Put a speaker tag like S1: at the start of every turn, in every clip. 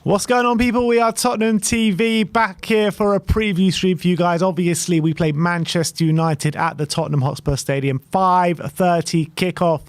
S1: What's going on, people? We are Tottenham TV, back here for a preview stream for you guys. Obviously, we played Manchester United at the Tottenham Hotspur Stadium. 5:30 kickoff,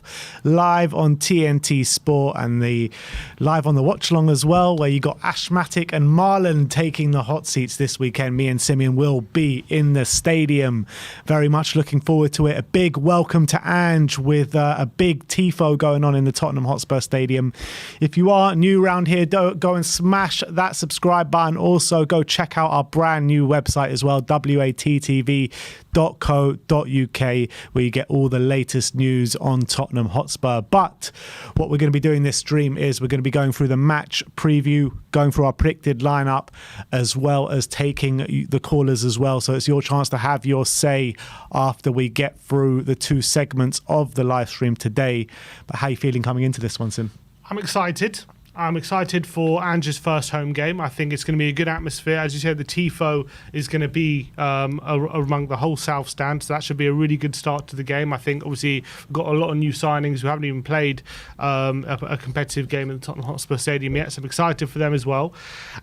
S1: live on TNT Sport, and the live on the watch along as well, where you got Ashmatic and Marlon taking the hot seats this weekend. Me and Simeon will be in the stadium. Very much looking forward to it. A big welcome to Ange with a big tifo going on in the Tottenham Hotspur Stadium. If you are new around here, go and smash that subscribe button. Also, go check out our brand new website as well, WeAreTottenhamTV.co.uk, where you get all the latest news on Tottenham Hotspur. But what we're going to be doing this stream is we're going to be going through the match preview, going through our predicted lineup, as well as taking the callers as well. So it's your chance to have your say after we get through the two segments of the live stream today. But how are you feeling coming into this one, Sim?
S2: I'm excited. I'm excited for Ange's first home game. I think it's going to be a good atmosphere. As you said, the tifo is going to be among the whole South Stand, so that should be a really good start to the game. I think, obviously, we've got a lot of new signings who haven't even played a competitive game at the Tottenham Hotspur Stadium yet, so I'm excited for them as well.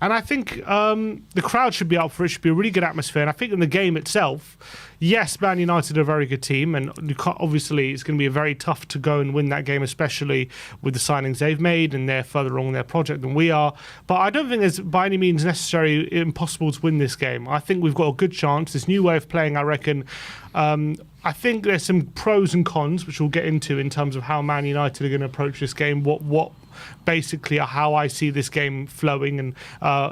S2: And I think the crowd should be up for it. It should be a really good atmosphere. And I think in the game itself, yes, Man United are a very good team, and obviously it's going to be very tough to go and win that game, especially with the signings they've made, and they're further along in their project than we are. But I don't think it's by any means necessarily impossible to win this game. I think we've got a good chance. This new way of playing, I reckon, I think there's some pros and cons, which we'll get into in terms of how Man United are going to approach this game, what basically how I see this game flowing, and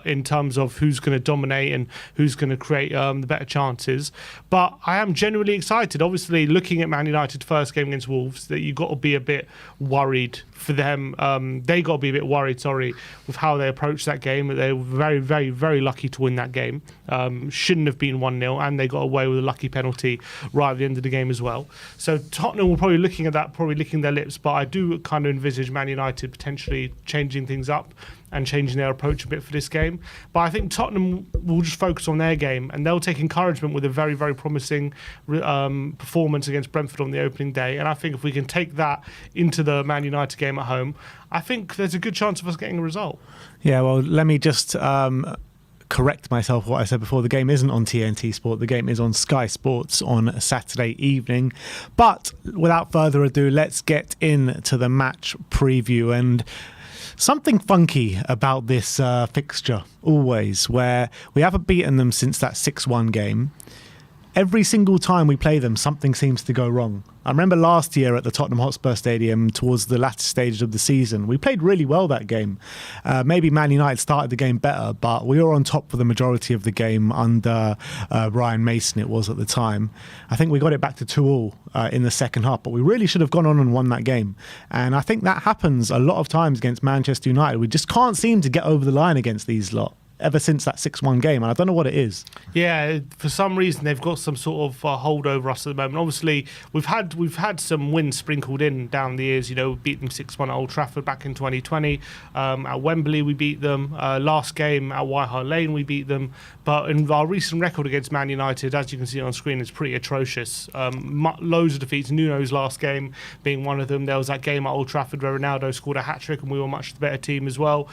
S2: in terms of who's going to dominate and who's going to create the better chances. But I am genuinely excited. Obviously, looking at Man United's first game against Wolves, that you've got to be a bit worried for them. They got to be a bit worried, with how they approached that game. They were very, very, very lucky to win that game. Shouldn't have been 1-0, and they got away with a lucky penalty right at the end of the game as well. So Tottenham will probably looking at that, probably licking their lips, but I do kind of envisage Man United potentially changing things up and changing their approach a bit for this game. But I think Tottenham will just focus on their game, and they'll take encouragement with a very, very promising performance against Brentford on the opening day. And I think if we can take that into the Man United game at home, I think there's a good chance of us getting a result. Yeah, well, let me just correct myself what I said before. The game isn't on TNT Sport. The game is on Sky Sports on a Saturday evening. But without further ado, let's get into the match preview. And something funky about this fixture, always, where we haven't beaten them since that 6-1 game. Every single time we play them, something seems to go wrong. I remember last year at the Tottenham Hotspur Stadium, towards the latter stages of the season, we played really well that game. Maybe Man United started the game better, but we were on top for the majority of the game under Ryan Mason, it was at the time. I think we got it back to 2-2 in the second half, but we really should have gone on and won that game. And I think that happens a lot of times against Manchester United. We just can't seem to get over the line against these lot ever since that 6-1 game, and I don't know what it is. Yeah, for some reason they've got some sort of hold over us at the moment. Obviously, we've had some wins sprinkled in down the years. You know, we beat them 6-1 at Old Trafford back in 2020. At Wembley we beat them. Last game at White Hart Lane we beat them. But in our recent record against Man United, as you can see on screen, it's pretty atrocious. Loads of defeats. Nuno's last game being one of them. There was that game at Old Trafford where Ronaldo scored a hat-trick and we were much the better team as well.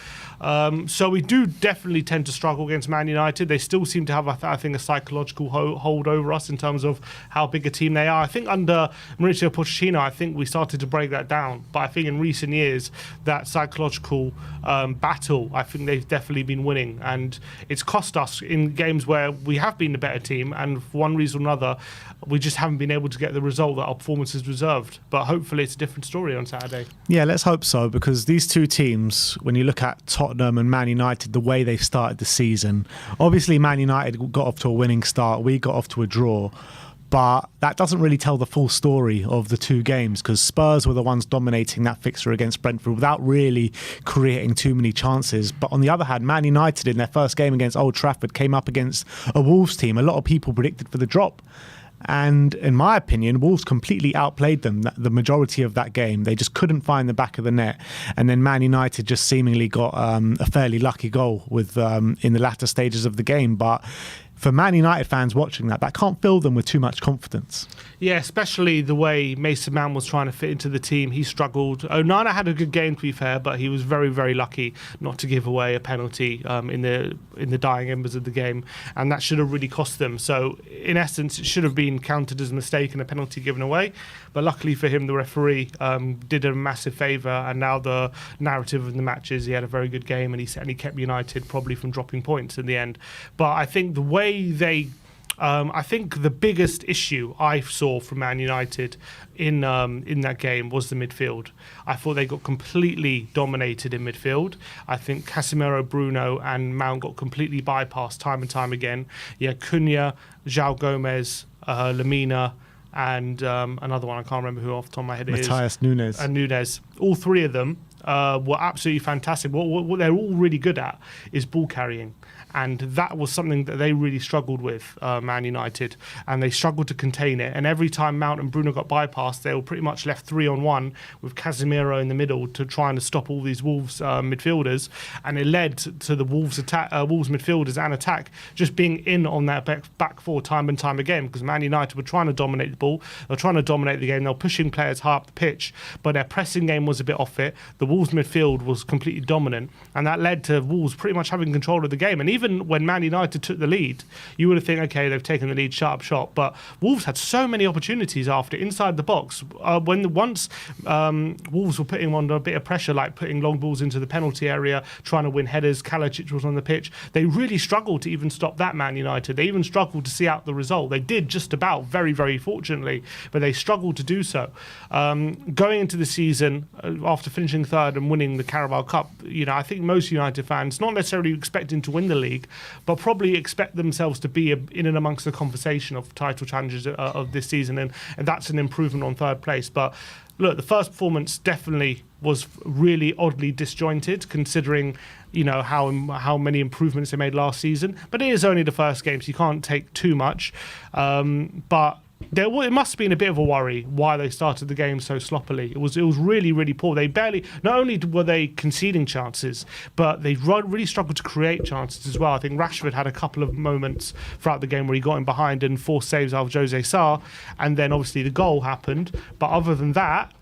S2: So we do definitely tend to struggle against Man United. They still seem to have, I think, a psychological hold over us in terms of how big a team they are. I think under Mauricio Pochettino, I think we started to break that down. But I think in recent years, that psychological battle, I think they've definitely been winning. And it's cost us in games where we have been the better team, and for one reason or another, we just haven't been able to get the result that our performance has deserved. But hopefully it's a different story on Saturday. Yeah, let's hope so, because these two teams, when you look at Tottenham and Man United, the way they've started the season, obviously Man United got off to a winning start, we got off to a draw, but that doesn't really tell the full story of the two games, because Spurs were the ones dominating that fixture against Brentford without really creating too many chances. But on the other hand, Man United in their first game against Old Trafford came up against a Wolves team a lot of people predicted for the drop. And in my opinion, Wolves completely outplayed them the majority of that game. They just couldn't find the back of the net. And then Man United just seemingly got a fairly lucky goal with in the latter stages of the game. But
S1: for Man United fans watching that can't fill them with too much confidence.
S2: Yeah, especially the way Mason Mount was trying to fit into the team. He struggled. Onana had a good game, to be fair, but he was very, very lucky not to give away a penalty in the dying embers of the game, and that should have really cost them. So, in essence, it should have been counted as a mistake and a penalty given away. But luckily for him, the referee did a massive favour, and now the narrative of the match is he had a very good game, and he certainly kept United probably from dropping points in the end. But I think the way they I think the biggest issue I saw from Man United in that game was the midfield. I thought they got completely dominated in midfield. I think Casemiro, Bruno and Mount got completely bypassed time and time again. Yeah, Cunha, João Gomez, Lamina, and another one I can't remember who off the top of my head it is.
S1: Matthias Nunes.
S2: And Nunes. All three of them were absolutely fantastic. What they're all really good at is ball carrying. And that was something that they really struggled with, Man United, and they struggled to contain it. And every time Mount and Bruno got bypassed, they were pretty much left 3-on-1 with Casemiro in the middle to trying to stop all these Wolves midfielders. And it led to the Wolves midfielders and attack just being in on that back four time and time again, because Man United were trying to dominate the ball, they were trying to dominate the game, they were pushing players high up the pitch, but their pressing game was a bit off it. The Wolves midfield was completely dominant, and that led to Wolves pretty much having control of the game. And even when Man United took the lead, you would have think, okay, they've taken the lead, shut up shop. But Wolves had so many opportunities after inside the box. Once Wolves were putting under a bit of pressure, like putting long balls into the penalty area, trying to win headers, Kalajdzic was on the pitch. They really struggled to even stop that, Man United. They even struggled to see out the result. They did just about, very, very fortunately, but they struggled to do so. Going into the season, after finishing third and winning the Carabao Cup, I think most United fans, not necessarily expecting to win the league, but probably expect themselves to be in and amongst the conversation of title challenges of this season, and that's an improvement on third place. But look, the first performance definitely was really oddly disjointed, considering how many improvements they made last season. But it is only the first game, so you can't take too much. But it must have been a bit of a worry why they started the game so sloppily. It was really, really poor. They barely, not only were they conceding chances, but they really struggled to create chances as well. I think Rashford had a couple of moments throughout the game where he got in behind and forced saves out of Jose Sarr, and then obviously the goal happened. But other than that,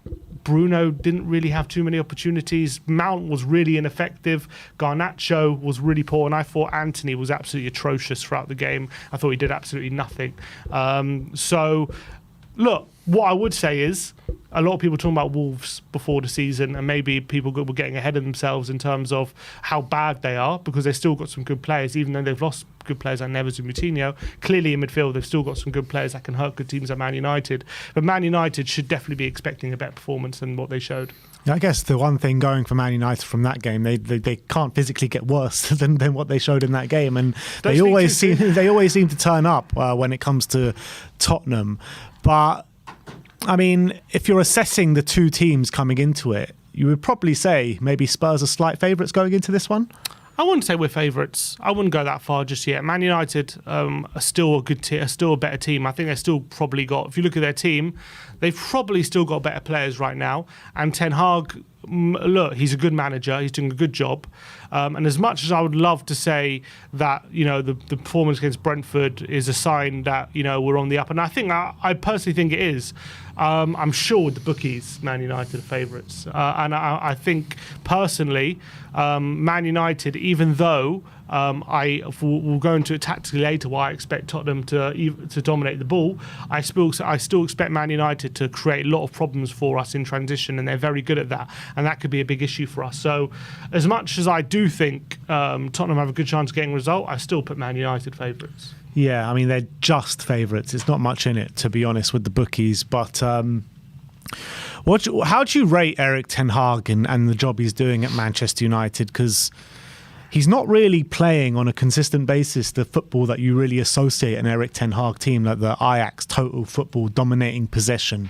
S2: Bruno didn't really have too many opportunities. Mount was really ineffective. Garnacho was really poor, and I thought Anthony was absolutely atrocious throughout the game. I thought he did absolutely nothing. So, look, what I would say is a lot of people talking about Wolves before the season, and maybe people were getting ahead of themselves in terms of how bad they are, because they've still got some good players, even though they've lost good players like Neves and Moutinho. Clearly in midfield, they've still got some good players that can hurt good teams like Man United. But Man United should definitely be expecting a better performance than what they showed.
S1: I guess the one thing going for Man United from that game, they can't physically get worse than what they showed in that game, and they always seem to turn up when it comes to Tottenham. But I mean, if you're assessing the two teams coming into it, you would probably say maybe Spurs are slight favourites going into this one.
S2: I wouldn't say we're favourites. I wouldn't go that far just yet. Man United are still a good team, are still a better team. I think they've still probably got, if you look at their team, they've probably still got better players right now. And Ten Hag, look, he's a good manager. He's doing a good job. And as much as I would love to say that, the performance against Brentford is a sign that, we're on the up, and I personally think it is. I'm sure with the bookies, Man United are favourites. And I think personally, Man United, even though we'll go into it tactically later why I expect Tottenham to dominate the ball, I still expect Man United to create a lot of problems for us in transition, and they're very good at that, and that could be a big issue for us. So as much as I do think Tottenham have a good chance of getting a result, I still put Man United favourites.
S1: Yeah, I mean, they're just favourites. It's not much in it, to be honest, with the bookies. But how do you rate Erik Ten Hag and the job he's doing at Manchester United? Because he's not really playing on a consistent basis the football that you really associate an Erik Ten Hag team, like the Ajax total football, dominating possession.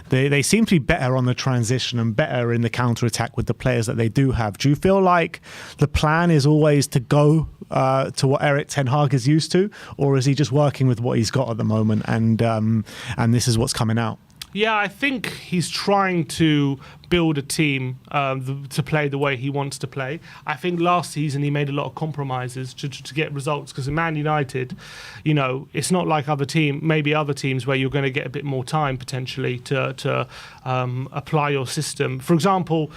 S1: They seem to be better on the transition and better in the counter-attack with the players that they do have. Do you feel like the plan is always to go to what Erik Ten Hag is used to, or is he just working with what he's got at the moment and this is what's coming out?
S2: Yeah, I think he's trying to build a team to play the way he wants to play. I think last season he made a lot of compromises to get results, because in Man United, you know, it's not like other teams where you're going to get a bit more time potentially to apply your system. For example,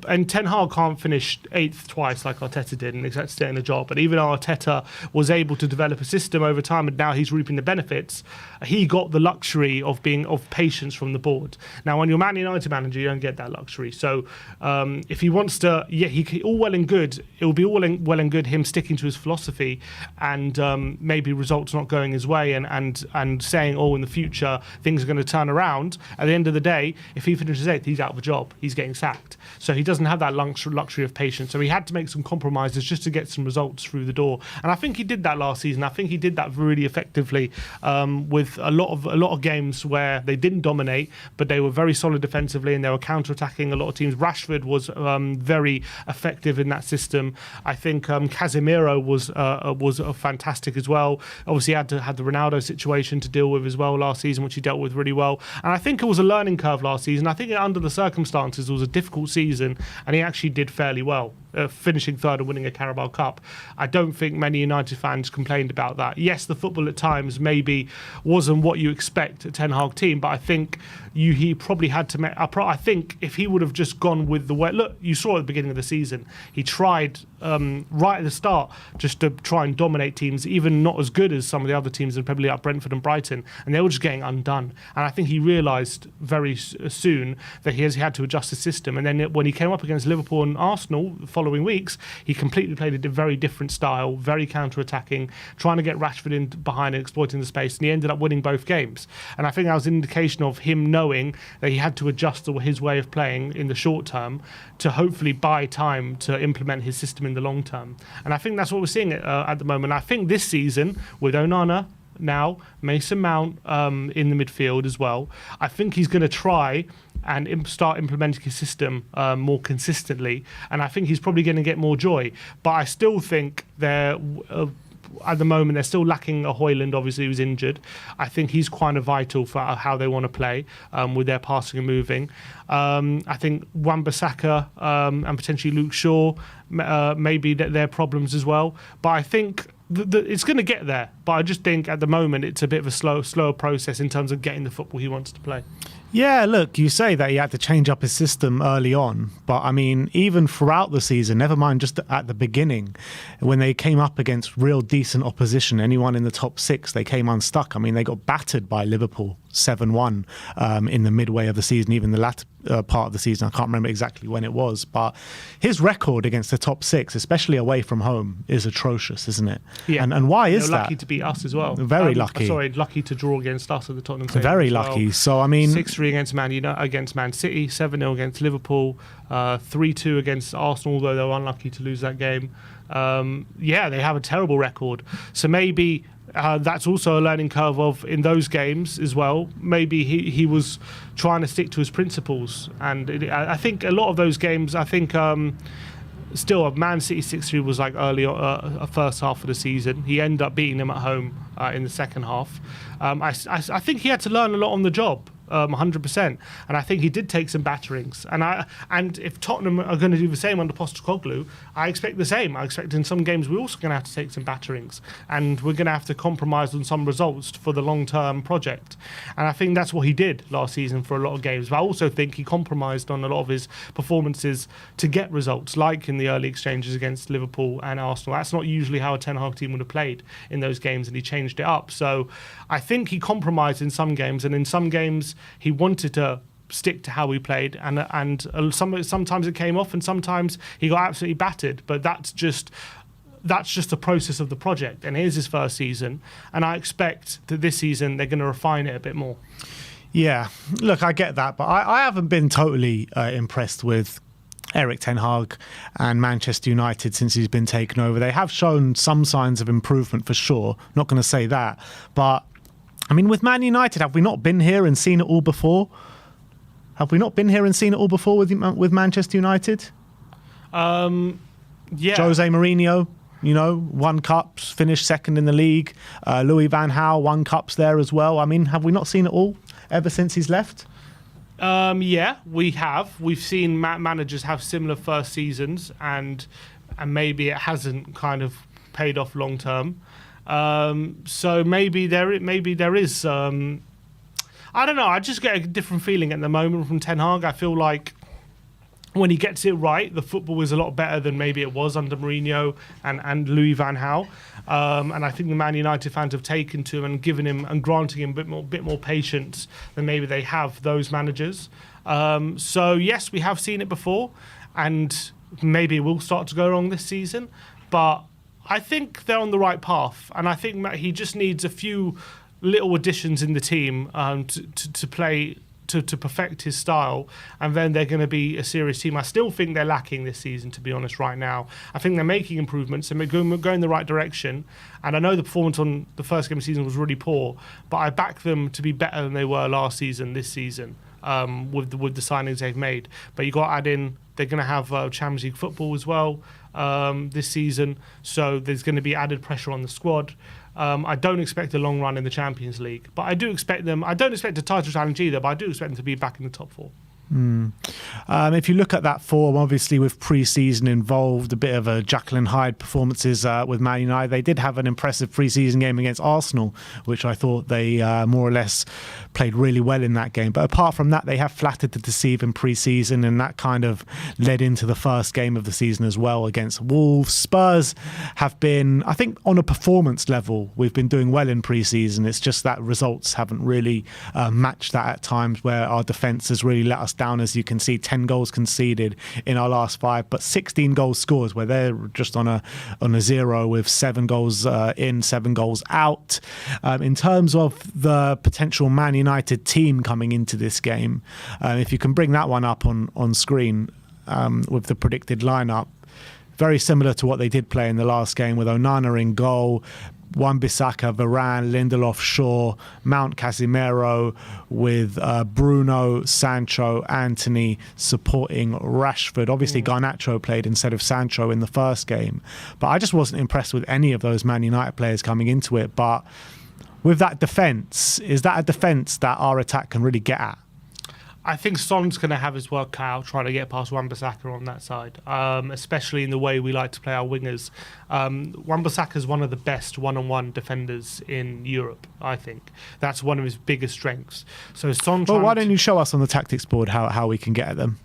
S2: and Ten Hag can't finish 8th twice like Arteta did and exactly stay in the job. But even Arteta was able to develop a system over time, and now he's reaping the benefits. He got the luxury of patience from the board. Now, when you're Man United manager, you don't get that luxury. So if he wants to, he all well and good. It will be all well and good him sticking to his philosophy and maybe results not going his way and saying, oh, in the future things are going to turn around. At the end of the day, if he finishes 8th, he's out of a job. He's getting sacked. So he doesn't have that luxury of patience. So he had to make some compromises just to get some results through the door. And I think he did that last season. I think he did that really effectively with a lot of games where they didn't dominate, but they were very solid defensively and they were counter-attacking a lot of teams. Rashford was very effective in that system. I think Casemiro was fantastic as well. Obviously, he had the Ronaldo situation to deal with as well last season, which he dealt with really well. And I think it was a learning curve last season. I think under the circumstances, it was a difficult season, and he actually did fairly well. Finishing 3rd and winning a Carabao Cup. I don't think many United fans complained about that. Yes, the football at times maybe wasn't what you expect a Ten Hag team, but I think he probably had to make... I think if he would have just gone with the way... Look, you saw at the beginning of the season, he tried right at the start just to try and dominate teams, even not as good as some of the other teams in Premier League, like Brentford and Brighton, and they were just getting undone. And I think he realised very soon that he had to adjust his system. And then when he came up against Liverpool and Arsenal the following weeks, he completely played a very different style, very counter-attacking, trying to get Rashford in behind and exploiting the space, and he ended up winning both games. And I think that was an indication of him knowing that he had to adjust to his way of playing in the short term to hopefully buy time to implement his system in the long term. And I think that's what we're seeing at the moment. I think this season, with Onana now, Mason Mount in the midfield as well, I think he's going to try and start implementing his system more consistently, and I think he's probably going to get more joy. But I still think at the moment they're still lacking a Højlund, obviously, who's injured. I think he's quite vital for how they want to play with their passing and moving. I think Wan-Bissaka and potentially Luke Shaw maybe their problems as well. But I think it's going to get there. But I just think at the moment it's a bit of a slower process in terms of getting the football he wants to play.
S1: Yeah, look, you say that he had to change up his system early on, but I mean, even throughout the season, never mind just at the beginning, when they came up against real decent opposition, anyone in the top 6, they came unstuck. I mean, they got battered by Liverpool 7-1 in the midway of the season, even the latter part of the season. I can't remember exactly when it was, but his record against the top 6, especially away from home, is atrocious, isn't it?
S2: Yeah.
S1: And why is that?
S2: Lucky to beat us as well.
S1: Very lucky.
S2: Lucky to draw against us at the Tottenham Stadium.
S1: Very lucky. Well. So I mean,
S2: 6-3 against Man City, 7-0 against Liverpool, 3-2 against Arsenal, although they were unlucky to lose that game. They have a terrible record. So maybe that's also a learning curve of in those games as well. Maybe he was trying to stick to his principles, and I think a lot of those games, still, Man City 6-3 was like early first half of the season. He ended up beating them at home in the second half. I think he had to learn a lot on the job. 100%, and I think he did take some batterings. And if Tottenham are going to do the same under Postecoglou, I expect the same. I expect in some games we're also going to have to take some batterings, and we're going to have to compromise on some results for the long-term project. And I think that's what he did last season for a lot of games. But I also think he compromised on a lot of his performances to get results, like in the early exchanges against Liverpool and Arsenal. That's not usually how a Ten Hag team would have played in those games, and he changed it up. So I think he compromised in some games, and in some games he wanted to stick to how he played, and sometimes it came off, and sometimes he got absolutely battered. But that's just the process of the project. And here's his first season, and I expect that this season they're going to refine it a bit more.
S1: Yeah, look, I get that, but I haven't been totally impressed with Erik Ten Hag and Manchester United since he's been taken over. They have shown some signs of improvement for sure. Not going to say that, but I mean, with Man United, have we not been here and seen it all before? Have we not been here and seen it all before with Manchester United?
S2: Yeah.
S1: Jose Mourinho, won cups, finished second in the league. Louis van Gaal won cups there as well. I mean, have we not seen it all? ever since he's left?
S2: Yeah, we have. We've seen managers have similar first seasons, and maybe it hasn't kind of paid off long term. So maybe there is. I don't know. I just get a different feeling at the moment from Ten Hag. I feel like when he gets it right, the football is a lot better than maybe it was under Mourinho and Louis van Gaal. And I think the Man United fans have taken to him and given him and granting him a bit more patience than maybe they have those managers. So yes, we have seen it before, and maybe it will start to go wrong this season. But I think they're on the right path, and I think he just needs a few little additions in the team to play. To perfect his style, and then they're going to be a serious team. I still think they're lacking this season, to be honest, right now. I think they're making improvements and we're going the right direction. And I know the performance on the first game of the season was really poor, but I back them to be better than they were last season, this season, with the signings they've made. But you got to add in, they're going to have Champions League football as well this season, so there's going to be added pressure on the squad. I don't expect a long run in the Champions League, but I do expect them. I don't expect a title challenge either, but I do expect them to be back in the top four.
S1: If you look at that form, obviously with pre-season involved, a bit of a Jekyll and Hyde performances with Man United. They did have an impressive pre-season game against Arsenal, which I thought they more or less played really well in that game. But apart from that, they have flattered to deceive in pre-season, and that kind of led into the first game of the season as well against Wolves. Spurs have been, I think, on a performance level, we've been doing well in pre-season. It's just that results haven't really matched that at times, where our defence has really let us down. As you can see, 10 goals conceded in our last 5, but 16 goals scored, where they're just on a zero with 7 goals in, 7 goals out. In terms of the potential Man United team coming into this game, if you can bring that one up on screen with the predicted lineup, very similar to what they did play in the last game, with Onana in goal, Wan-Bissaka, Varane, Lindelof, Shaw, Mount, Casemiro, with Bruno, Sancho, Anthony supporting Rashford. Obviously, Garnacho played instead of Sancho in the first game, but I just wasn't impressed with any of those Man United players coming into it. But with that defence, is that a defence that our attack can really get at?
S2: I think Son's going to have his work cut out trying to get past Wan-Bissaka on that side, especially in the way we like to play our wingers. Wan-Bissaka is one of the best one-on-one defenders in Europe, I think. That's one of his biggest strengths. So Son.
S1: Well, why don't you show us on the tactics board how we can get at them?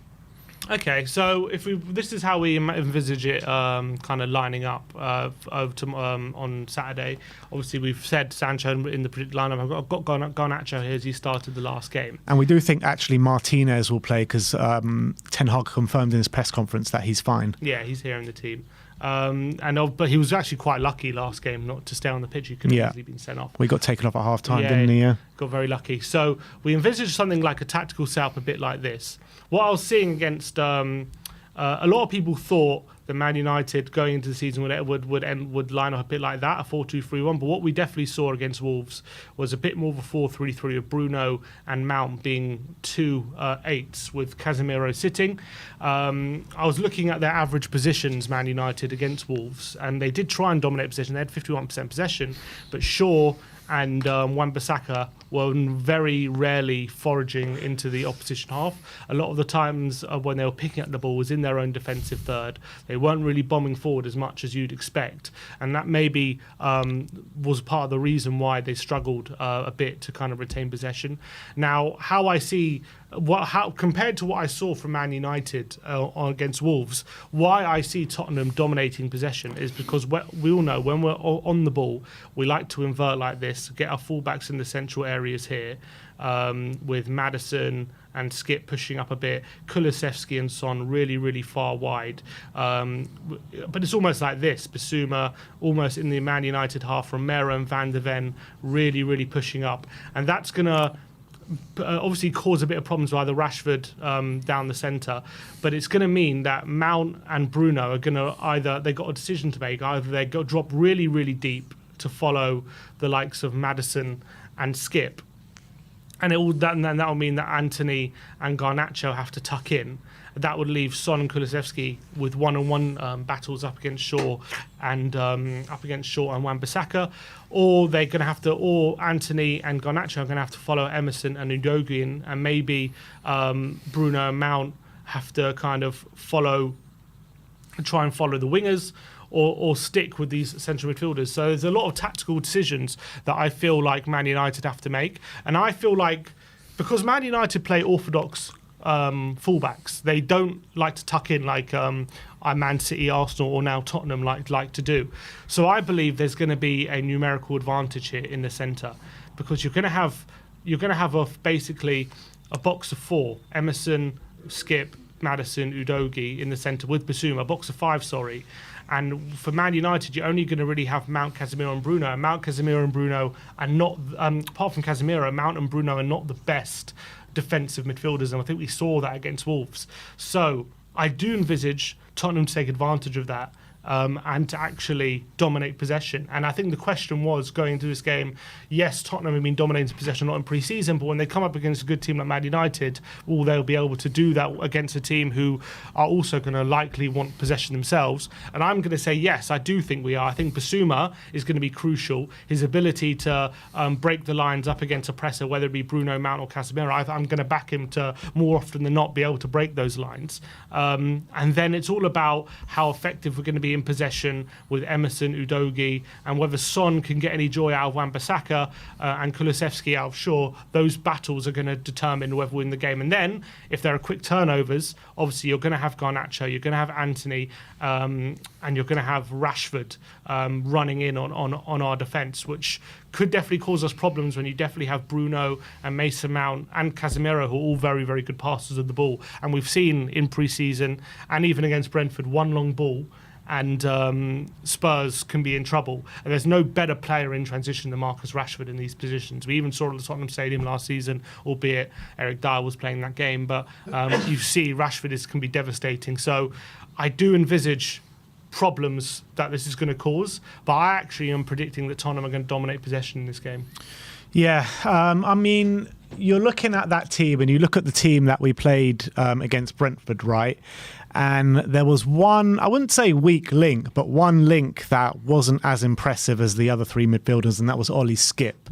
S2: Okay, so this is how we envisage it, kind of lining up on Saturday. Obviously, we've said Sancho in the predicted lineup. I've got Garnacho here as he started the last game,
S1: and we do think actually Martinez will play because Ten Hag confirmed in his press conference that he's fine.
S2: Yeah, he's here in the team. But he was actually quite lucky last game not to stay on the pitch. He could have easily been sent off.
S1: We got taken off at half time, didn't he? Yeah,
S2: got very lucky. So we envisaged something like a tactical setup a bit like this. What I was seeing against a lot of people thought that Man United going into the season would line up a bit like that, a 4-2-3-1. But what we definitely saw against Wolves was a bit more of a 4-3-3 of Bruno and Mount being 2 8s with Casemiro sitting. I was looking at their average positions, Man United against Wolves, and they did try and dominate possession. They had 51% possession, but Shaw and Wan-Bissaka were very rarely foraging into the opposition half. A lot of the times when they were picking up the ball was in their own defensive third. They weren't really bombing forward as much as you'd expect, and that maybe was part of the reason why they struggled a bit to kind of retain possession. Now, how I see compared to what I saw from Man United against Wolves, why I see Tottenham dominating possession is because we all know when we're on the ball, we like to invert like this, get our fullbacks in the central areas here, with Maddison and Skip pushing up a bit, Kulusevski and Son really, really far wide. But it's almost like this, Bissouma almost in the Man United half, Romero and Van de Ven really, really pushing up. And that's going to obviously cause a bit of problems with either Rashford down the centre, but it's going to mean that Mount and Bruno are going to they've got a decision to make. Either they go drop really, really deep to follow the likes of Maddison and Skip, and then that will mean that Anthony and Garnacho have to tuck in, that would leave Son and Kulusevski with one-on-one battles up against Shaw and Wan-Bissaka, or they're going to have to, or Anthony and Garnacho are going to have to follow Emerson and Udogie, and maybe Bruno and Mount have to kind of try and follow the wingers, or stick with these central midfielders. So there's a lot of tactical decisions that I feel like Man United have to make. And I feel like, because Man United play orthodox fullbacks, they don't like to tuck in like Man City, Arsenal, or now Tottenham like to do. So I believe there's going to be a numerical advantage here in the centre, because you're going to have basically a box of four: Emerson, Skip, Maddison, Udogie in the centre with Basuma, a box of five, sorry. And for Man United, you're only going to really have Mount, Casemiro and Bruno. And Mount, Casemiro and Bruno are not, apart from Casemiro, Mount and Bruno are not the best defensive midfielders. And I think we saw that against Wolves. So I do envisage Tottenham to take advantage of that. And to actually dominate possession. And I think the question was, going into this game, yes, Tottenham have been dominating possession not in pre-season, but when they come up against a good team like Man United, will they be able to do that against a team who are also going to likely want possession themselves? And I'm going to say yes, I do think we are. I think Basuma is going to be crucial. His ability to break the lines up against a presser, whether it be Bruno, Mount or Casemiro, I'm going to back him to more often than not be able to break those lines. And then it's all about how effective we're going to be in possession with Emerson, Udogie, and whether Son can get any joy out of Wan-Bissaka and Kulusevski out of Shaw. Those battles are going to determine whether we win the game. And then, if there are quick turnovers, obviously you're going to have Garnacho, you're going to have Anthony, and you're going to have Rashford running in on our defence, which could definitely cause us problems when you definitely have Bruno and Mason Mount and Casemiro, who are all very, very good passers of the ball. And we've seen in pre-season, and even against Brentford, one long ball and Spurs can be in trouble. And there's no better player in transition than Marcus Rashford in these positions. We even saw it at the Tottenham Stadium last season, albeit Eric Dyer was playing that game. But you see Rashford can be devastating. So I do envisage problems that this is going to cause, but I actually am predicting that Tottenham are going to dominate possession in this game.
S1: Yeah, I mean, you're looking at that team and you look at the team that we played against Brentford, right? And there was one, I wouldn't say weak link, but one link that wasn't as impressive as the other three midfielders, and that was Ollie Skip.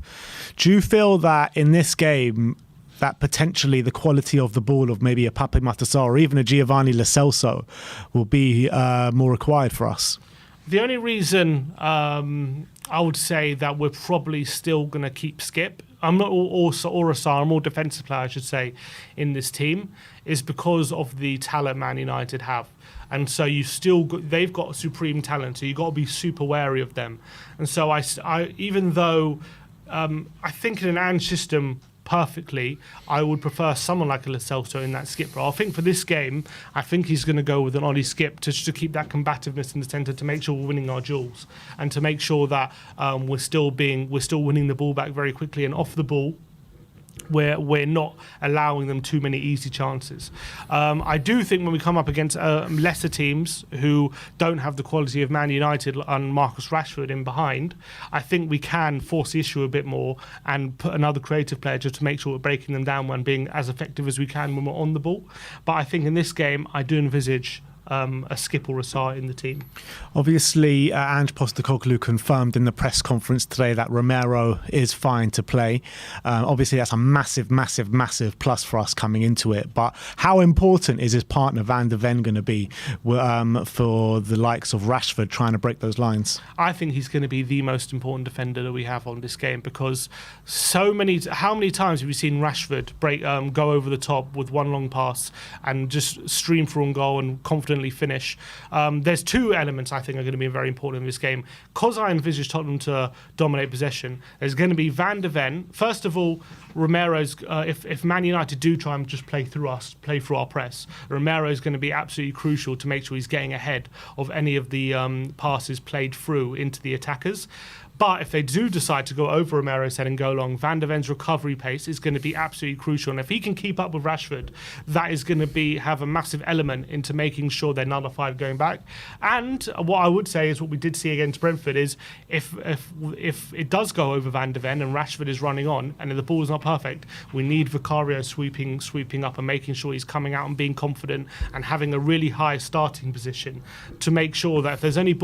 S1: Do you feel that in this game, that potentially the quality of the ball of maybe a Pape Matar or even a Giovanni Lo Celso will be more required for us?
S2: The only reason I would say that we're probably still going to keep Skip, I'm not or a more defensive player, I should say, in this team, is because of the talent Man United have. And so they've got supreme talent, so you've got to be super wary of them. And so I even though I think in an Ange system, perfectly, I would prefer someone like a Lo Celso in that Skip role. I think for this game, I think he's going to go with an Ollie Skip to keep that combativeness in the centre, to make sure we're winning our duels, and to make sure that we're still winning the ball back very quickly, and off the ball we're not allowing them too many easy chances. I do think when we come up against lesser teams who don't have the quality of Man United and Marcus Rashford in behind, I think we can force the issue a bit more and put another creative player just to make sure we're breaking them down when being as effective as we can when we're on the ball. But I think in this game, I do envisage a Skip or a Sarr in the team.
S1: Obviously, Ange Postecoglou confirmed in the press conference today that Romero is fine to play. Obviously, that's a massive, massive, massive plus for us coming into it. But how important is his partner Van de Ven going to be for the likes of Rashford trying to break those lines?
S2: I think he's going to be the most important defender that we have on this game, because how many times have you seen Rashford go over the top with one long pass and just stream through on goal and confidently finish? There's two elements I think are going to be very important in this game. Because I envisage Tottenham to dominate possession, there's going to be Van de Ven. First of all, Romero's, if Man United do try and just play through our press, Romero is going to be absolutely crucial to make sure he's getting ahead of any of the passes played through into the attackers. But if they do decide to go over Romero's head and go long, Van de Ven's recovery pace is going to be absolutely crucial. And if he can keep up with Rashford, that is going to have a massive element into making sure they're nullified going back. And what I would say is what we did see against Brentford is if it does go over Van de Ven and Rashford is running on and the ball is not perfect, we need Vicario sweeping up and making sure he's coming out and being confident and having a really high starting position to make sure that if there's any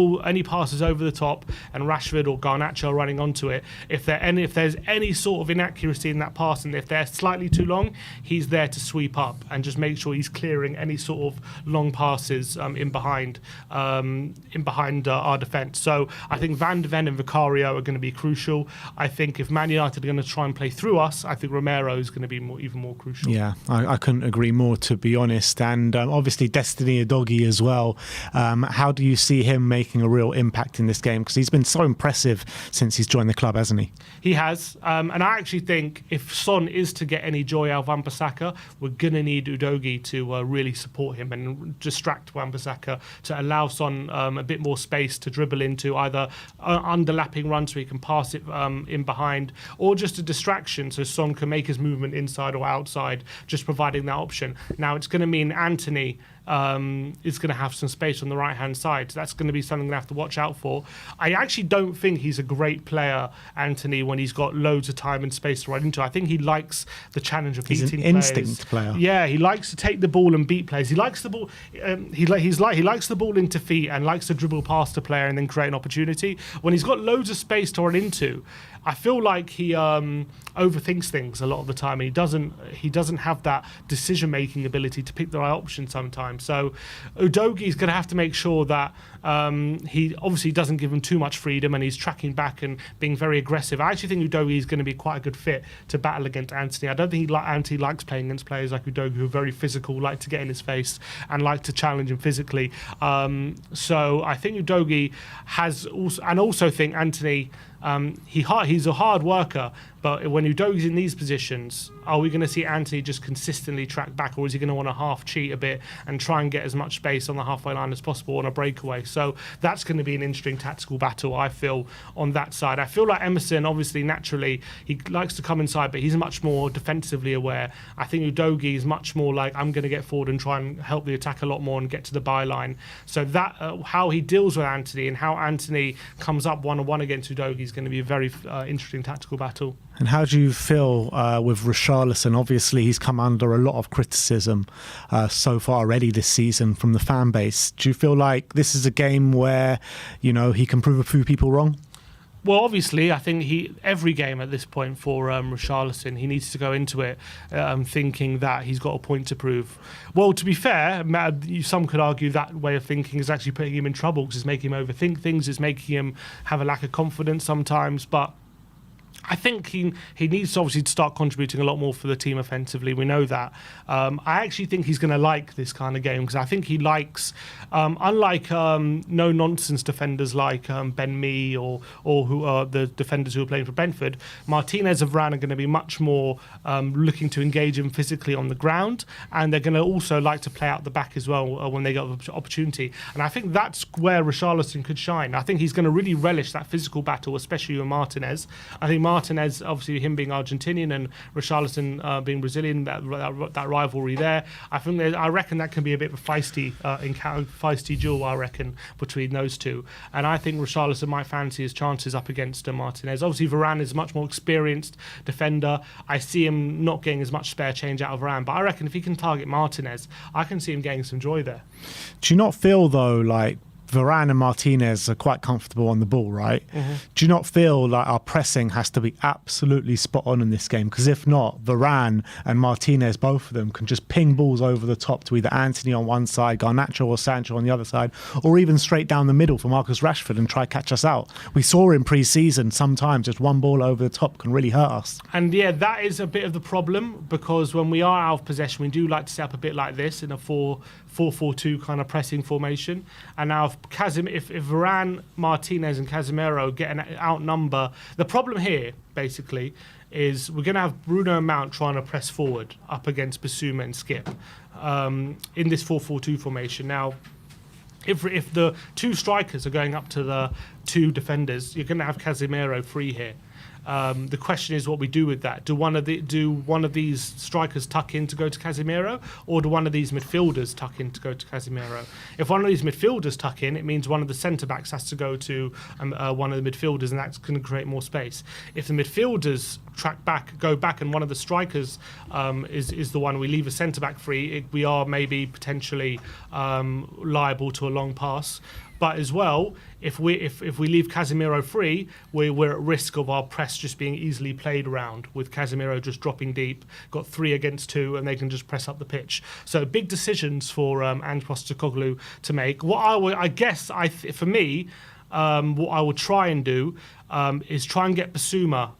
S2: passes over the top and Rashford or Garnacho are running onto it, if there's any sort of inaccuracy in that pass and if they're slightly too long, he's there to sweep up and just make sure he's clearing any sort of long passes in behind our defence. So I think Van de Ven and Vicario are going to be crucial. I think if Man United are going to try and play through us, I think Romero is going to be even more crucial.
S1: Yeah, I couldn't agree more, to be honest. And obviously Destiny Udogie as well. How do you see him making a real impact in this game? Because he's been so impressive since he's joined the club, hasn't he?
S2: He has. And I actually think if Son is to get any joy out of Wan-Bissaka, we're going to need Udogie to really support him and distract Wan-Bissaka to allow Son a bit more space to dribble into, either underlapping runs so he can pass it in behind, or just a distraction so Son can make his movement inside or outside, just providing that option. Now it's going to mean Anthony is going to have some space on the right-hand side. So that's going to be something we have to watch out for. I actually don't think he's a great player, Anthony, when he's got loads of time and space to run into. I think he likes the challenge of beating players.
S1: He's an instinct player.
S2: Yeah, he likes to take the ball and beat players. He likes the ball. He likes the ball into feet and likes to dribble past a player and then create an opportunity. When he's got loads of space to run into, I feel like he overthinks things a lot of the time. He doesn't have that decision-making ability to pick the right option sometimes. So Udogie's going to have to make sure that he obviously doesn't give him too much freedom and he's tracking back and being very aggressive. I actually think Udogie is going to be quite a good fit to battle against Anthony. I don't think Anthony likes playing against players like Udogie who are very physical, like to get in his face and like to challenge him physically. So I think Udogie has also, and also think Anthony, he's a hard worker, but when Udogie's in these positions, are we going to see Anthony just consistently track back, or is he going to want to half cheat a bit and try and get as much space on the halfway line as possible on a breakaway? So that's going to be an interesting tactical battle, I feel, on that side. I feel like Emerson, obviously, naturally, he likes to come inside, but he's much more defensively aware. I think Udogie is much more like, I'm going to get forward and try and help the attack a lot more and get to the byline. So that how he deals with Anthony and how Anthony comes up one-on-one against Udogie is going to be a very interesting tactical battle.
S1: And how do you feel with Richarlison? Obviously, he's come under a lot of criticism so far already this season from the fan base. Do you feel like this is a game where, he can prove a few people wrong?
S2: Well, obviously, I think every game at this point for Richarlison, he needs to go into it thinking that he's got a point to prove. Well, to be fair, some could argue that way of thinking is actually putting him in trouble because it's making him overthink things, it's making him have a lack of confidence sometimes, but I think he needs to obviously start contributing a lot more for the team offensively. We know that. I actually think he's going to like this kind of game because I think he likes, unlike no-nonsense defenders like Ben Mee or who are the defenders who are playing for Brentford, Martinez and Varane are going to be much more looking to engage him physically on the ground, and they're going to also like to play out the back as well when they get the opportunity. And I think that's where Richarlison could shine. I think he's going to really relish that physical battle, especially with Martinez. I think Martinez, obviously him being Argentinian and Richarlison being Brazilian, that rivalry there. I reckon that can be a bit of a feisty duel, I reckon, between those two. And I think Richarlison might fancy his chances up against Martinez. Obviously, Varane is a much more experienced defender. I see him not getting as much spare change out of Varane, but I reckon if he can target Martinez, I can see him getting some joy there.
S1: Do you not feel, though, like Varane and Martinez are quite comfortable on the ball, right? Mm-hmm. Do you not feel like our pressing has to be absolutely spot on in this game? Because if not, Varane and Martinez, both of them, can just ping balls over the top to either Anthony on one side, Garnacho or Sancho on the other side, or even straight down the middle for Marcus Rashford and try catch us out. We saw in pre-season sometimes just one ball over the top can really hurt us. And
S2: yeah, that is a bit of the problem, because when we are out of possession, we do like to set up a bit like this in a 4-4-2 kind of pressing formation. And now if Varane, Martinez and Casemiro get an outnumber, the problem here basically is we're going to have Bruno and Mount trying to press forward up against Bissouma and Skip in this 4-4-2 formation. Now, if the two strikers are going up to the two defenders, you're going to have Casemiro free here. The question is what we do with that. Do one of these strikers tuck in to go to Casemiro, or do one of these midfielders tuck in to go to Casemiro? If one of these midfielders tuck in, it means one of the centre backs has to go to one of the midfielders, and that's going to create more space. If the midfielders go back, and one of the strikers is the one, we leave a centre back free, we are maybe potentially liable to a long pass. But as well, if we leave Casemiro free, we're at risk of our press just being easily played around, with Casemiro just dropping deep, got 3 against 2, and they can just press up the pitch. So big decisions for Ange Postecoglou to make. What for me, what I would try and do is try and get Basuma,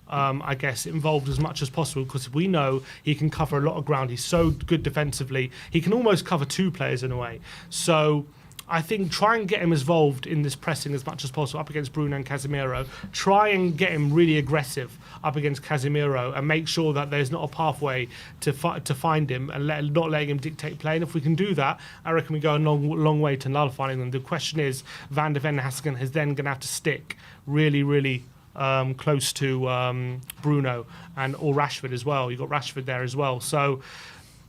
S2: involved as much as possible, because we know he can cover a lot of ground. He's so good defensively. He can almost cover 2 players in a way. So I think try and get him involved in this pressing as much as possible up against Bruno and Casemiro. Try and get him really aggressive up against Casemiro, and make sure that there's not a pathway to find him, and not letting him dictate play. And if we can do that, I reckon we go a long way to nullifying them. The question is, Van de Ven is then going to have to stick really, really close to Bruno or Rashford as well. You've got Rashford there as well. So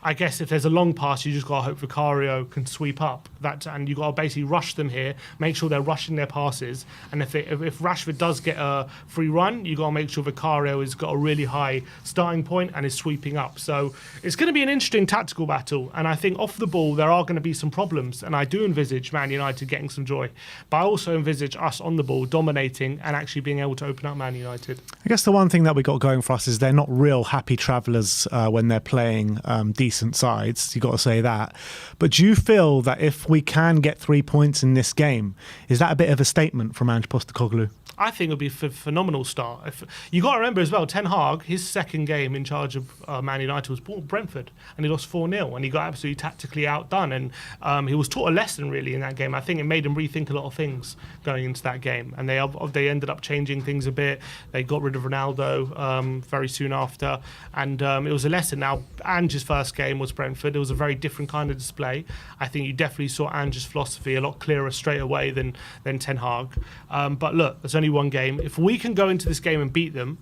S2: I guess if there's a long pass, you just got to hope Vicario can sweep up that, and you got to basically rush them here, make sure they're rushing their passes. And if Rashford does get a free run, you got to make sure Vicario has got a really high starting point and is sweeping up. So it's going to be an interesting tactical battle, and I think off the ball there are going to be some problems, and I do envisage Man United getting some joy, but I also envisage us on the ball dominating and actually being able to open up Man United.
S1: I guess the one thing that we got going for us is they're not real happy travellers when they're playing decent sides. You got to say that. But do you feel that if we can get 3 points in this game, is that a bit of a statement from Ange Postecoglou?
S2: I think it would be a phenomenal start. You got to remember as well, Ten Hag, his second game in charge of Man United was Brentford, and he lost 4-0, and he got absolutely tactically outdone, and he was taught a lesson really in that game. I think it made him rethink a lot of things going into that game, and they ended up changing things a bit. They got rid of Ronaldo very soon after, and it was a lesson. Now, Ange's first game was Brentford. It was a very different kind of display. I think you definitely saw Ange's philosophy a lot clearer straight away than Ten Hag. But look, there's only one game. If we can go into this game and beat them,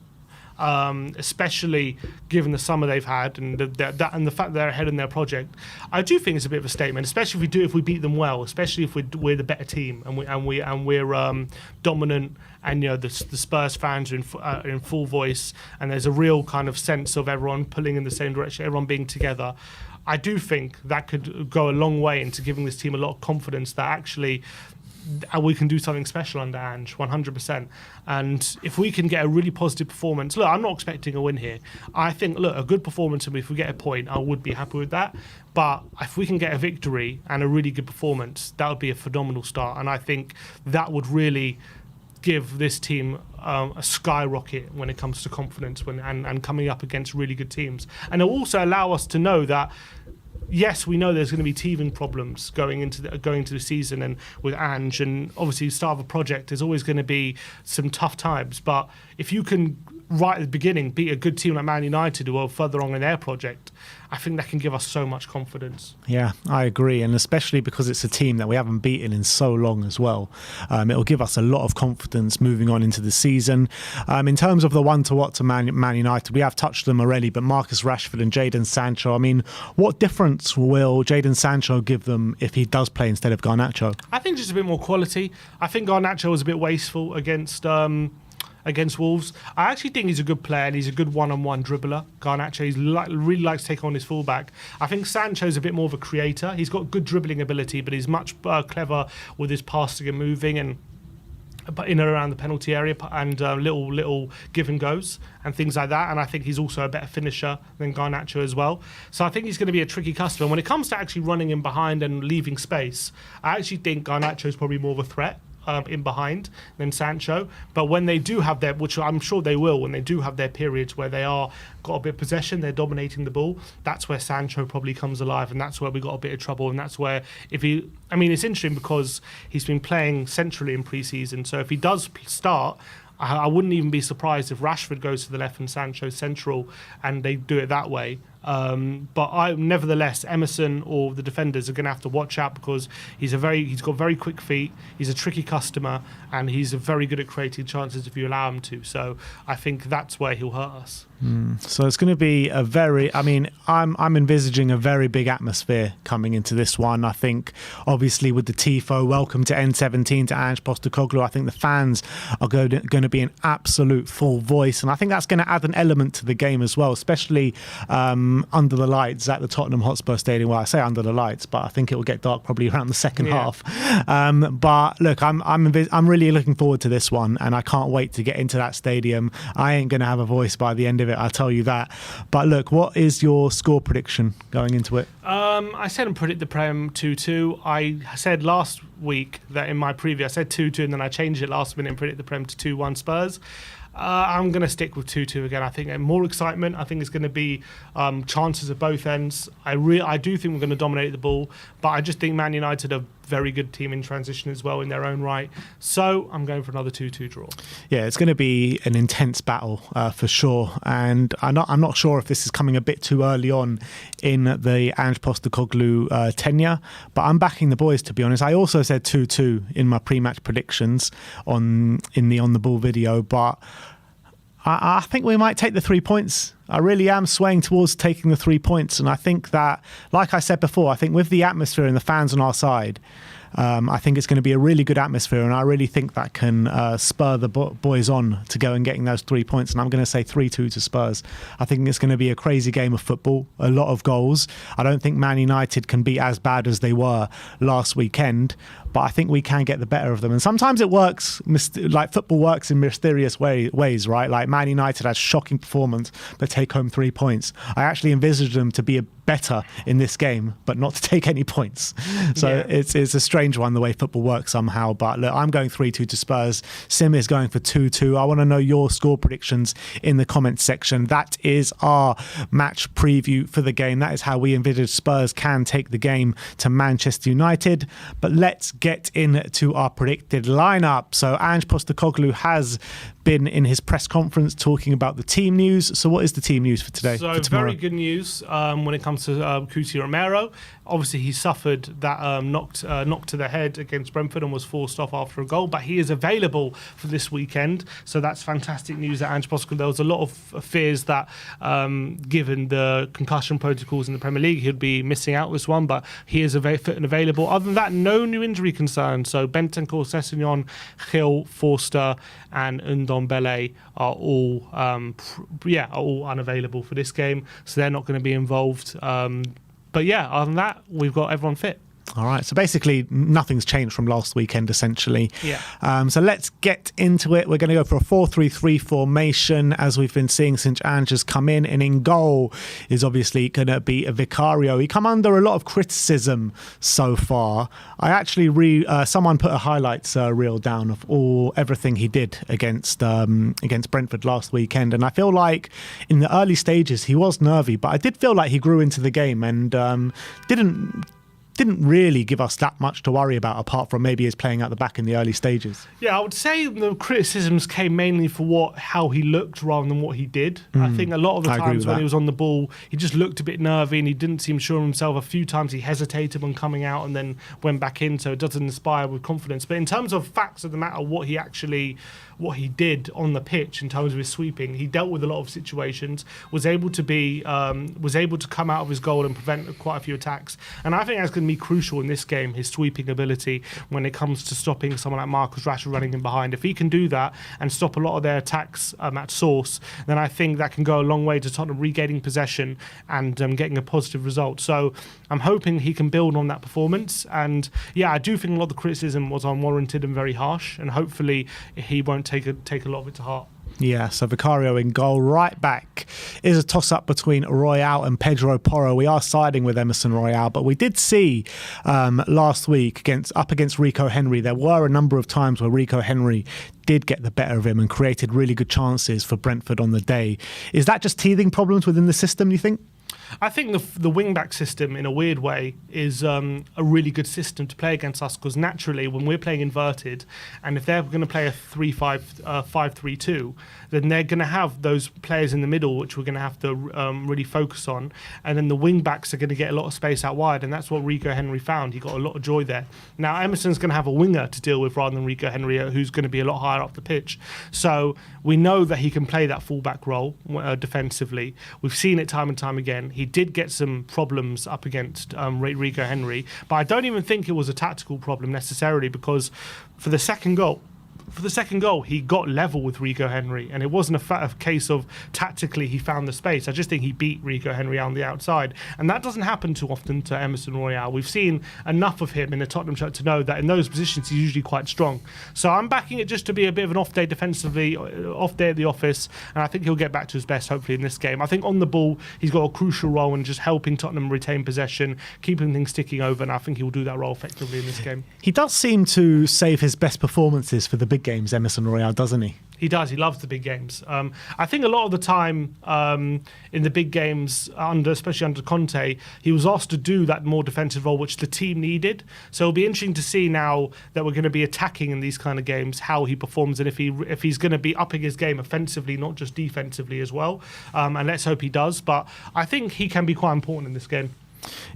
S2: especially given the summer they've had and the fact that they're ahead in their project, I do think it's a bit of a statement. Especially if we beat them well. Especially if we're the better team and we're dominant. And the Spurs fans are in full voice, and there's a real kind of sense of everyone pulling in the same direction, everyone being together. I do think that could go a long way into giving this team a lot of confidence that actually we can do something special under Ange, 100%. And if we can get a really positive performance, look, I'm not expecting a win here. I think, a good performance, and if we get a point, I would be happy with that. But if we can get a victory and a really good performance, that would be a phenomenal start. And I think that would really give this team a skyrocket when it comes to confidence and coming up against really good teams. And it will also allow us to know that, yes, we know there's going to be teething problems going into the season, and with Ange, and obviously the start of a project, there's always going to be some tough times. But if you can, right at the beginning, beat a good team like Man United who are further on in their project, I think that can give us so much confidence.
S1: Yeah, I agree, and especially because it's a team that we haven't beaten in so long as well. It'll give us a lot of confidence moving on into the season. In terms of the one-to-watch to Man United, we have touched them already, but Marcus Rashford and Jadon Sancho, I mean, what difference will Jadon Sancho give them if he does play instead of Garnacho?
S2: I think just a bit more quality. I think Garnacho was a bit wasteful against Wolves. I actually think he's a good player and he's a good one-on-one dribbler. Garnacho really likes to take on his fullback. I think Sancho's a bit more of a creator. He's got good dribbling ability, but he's much clever with his passing and moving and in and around the penalty area and little give and goes and things like that. And I think he's also a better finisher than Garnacho as well. So I think he's going to be a tricky customer. When it comes to actually running in behind and leaving space, I actually think Garnacho's probably more of a threat in behind than Sancho. But when they do have their, which I'm sure they will, when they do have their periods where they are got a bit of possession, they're dominating the ball, that's where Sancho probably comes alive, and that's where we got a bit of trouble. And that's where it's interesting because he's been playing centrally in pre-season, so if he does start, I wouldn't even be surprised if Rashford goes to the left and Sancho central and they do it that way. But nevertheless, Emerson or the defenders are going to have to watch out because he's got very quick feet. He's a tricky customer, and he's very good at creating chances if you allow him to. So I think that's where he'll hurt us.
S1: So it's going to be I'm envisaging a very big atmosphere coming into this one. I think, obviously, with the TIFO, welcome to N17 to Ange Postecoglou. I think the fans are going to be an absolute full voice, and I think that's going to add an element to the game as well, especially under the lights at the Tottenham Hotspur Stadium. Well, I say under the lights, but I think it will get dark probably around the second half. But look, I'm really looking forward to this one, and I can't wait to get into that stadium. I ain't going to have a voice by the end of it, I'll tell you that. But look, what is your score prediction going into it?
S2: I said and predict the Prem 2-2. I said last week that in my preview I said 2-2, and then I changed it last minute and predict the Prem to 2-1 Spurs. I'm going to stick with 2-2 again. I think more excitement. I think it's going to be chances at both ends. I do think we're going to dominate the ball, but I just think Man United are a very good team in transition as well in their own right. So I'm going for another 2-2 draw. Yeah,
S1: it's going to be an intense battle for sure. And I'm not sure if this is coming a bit too early on in the Ange Postecoglou tenure, but I'm backing the boys, to be honest. I also said 2-2 in my pre-match predictions in the On The Ball video, but I think we might take the 3 points. I really am swaying towards taking the 3 points. And I think that, like I said before, I think with the atmosphere and the fans on our side, I think it's going to be a really good atmosphere, and I really think that can spur the boys on to go and getting those 3 points. And I'm going to say 3-2 to Spurs. I think it's going to be a crazy game of football, a lot of goals. I don't think Man United can be as bad as they were last weekend, but I think we can get the better of them. And sometimes it works, like football works in mysterious ways, right? Like Man United had shocking performance, but take home 3 points. I actually envisaged them to be better in this game, but not to take any points. So it's a strange one, the way football works somehow. But look, I'm going 3-2 to Spurs. Sim is going for 2-2. I want to know your score predictions in the comments section. That is our match preview for the game. That is how we envisage Spurs can take the game to Manchester United. But let's get into our predicted lineup. So Ange Postecoglou has been in his press conference talking about the team news. So what is the team news for today?
S2: So very good news when it comes to Cuti Romero. Obviously, he suffered that knock to the head against Brentford and was forced off after a goal, but he is available for this weekend. So that's fantastic news at Ange Postecoglou. There was a lot of fears that, given the concussion protocols in the Premier League, he'd be missing out this one, but he is fit and available. Other than that, no new injury concerns. So Bentancur, Sessegnon, Gil, Forster, and Ndombele are all unavailable for this game, so they're not going to be involved. But yeah, other than that, we've got everyone fit.
S1: All right, so basically nothing's changed from last weekend, essentially.
S2: Yeah.
S1: So let's get into it. We're going to go for a 4-3-3 formation, as we've been seeing since Ange has come in. And in goal is obviously going to be a Vicario. He come under a lot of criticism so far. I actually someone put a highlights reel down of everything he did against Brentford last weekend, and I feel like in the early stages he was nervy, but I did feel like he grew into the game and didn't really give us that much to worry about, apart from maybe his playing at the back in the early stages.
S2: Yeah, I would say the criticisms came mainly for how he looked rather than what he did. I think a lot of the times when he was on the ball, he just looked a bit nervy and he didn't seem sure of himself. A few times he hesitated when coming out and then went back in, so it doesn't inspire with confidence. But in terms of facts of the matter, what he did on the pitch in terms of his sweeping, he dealt with a lot of situations, was able to come out of his goal and prevent quite a few attacks. And I think that's going to be crucial in this game, his sweeping ability when it comes to stopping someone like Marcus Rashford running in behind. If he can do that and stop a lot of their attacks at source, then I think that can go a long way to Tottenham regaining possession and getting a positive result. So I'm hoping he can build on that performance. And yeah, I do think a lot of the criticism was unwarranted and very harsh, and hopefully he won't take a lot of it to heart.
S1: Yeah, so Vicario in goal. Right back is a toss-up between Royale and Pedro Porro. We are siding with Emerson Royale, but we did see last week up against Rico Henry, there were a number of times where Rico Henry did get the better of him and created really good chances for Brentford on the day. Is that just teething problems within the system, you think?
S2: I think the wing-back system, in a weird way, is a really good system to play against us, because naturally, when we're playing inverted, and if they're going to play a 5-3-2, then they're going to have those players in the middle, which we're going to have to really focus on, and then the wing-backs are going to get a lot of space out wide, and that's what Rico Henry found. He got a lot of joy there. Now, Emerson's going to have a winger to deal with rather than Rico Henry, who's going to be a lot higher up the pitch. So we know that he can play that full-back role defensively. We've seen it time and time again. He did get some problems up against Rico Henry, but I don't even think it was a tactical problem necessarily, because for the second goal, he got level with Rico Henry, and it wasn't a case of tactically he found the space. I just think he beat Rico Henry on the outside, and that doesn't happen too often to Emerson Royale. We've seen enough of him in the Tottenham shirt to know that in those positions he's usually quite strong. So I'm backing it just to be a bit of an off day defensively, off day at the office, and I think he'll get back to his best hopefully in this game. I think on the ball he's got a crucial role in just helping Tottenham retain possession, keeping things ticking over, and I think he'll do that role effectively in this game.
S1: He does seem to save his best performances for the big games, Emerson Royale, doesn't he?
S2: He does. He loves the big games. I think a lot of the time in the big games, especially under Conte, he was asked to do that more defensive role, which the team needed. So it'll be interesting to see now that we're going to be attacking in these kind of games, how he performs, and if he's going to be upping his game offensively, not just defensively as well. And let's hope he does. But I think he can be quite important in this game.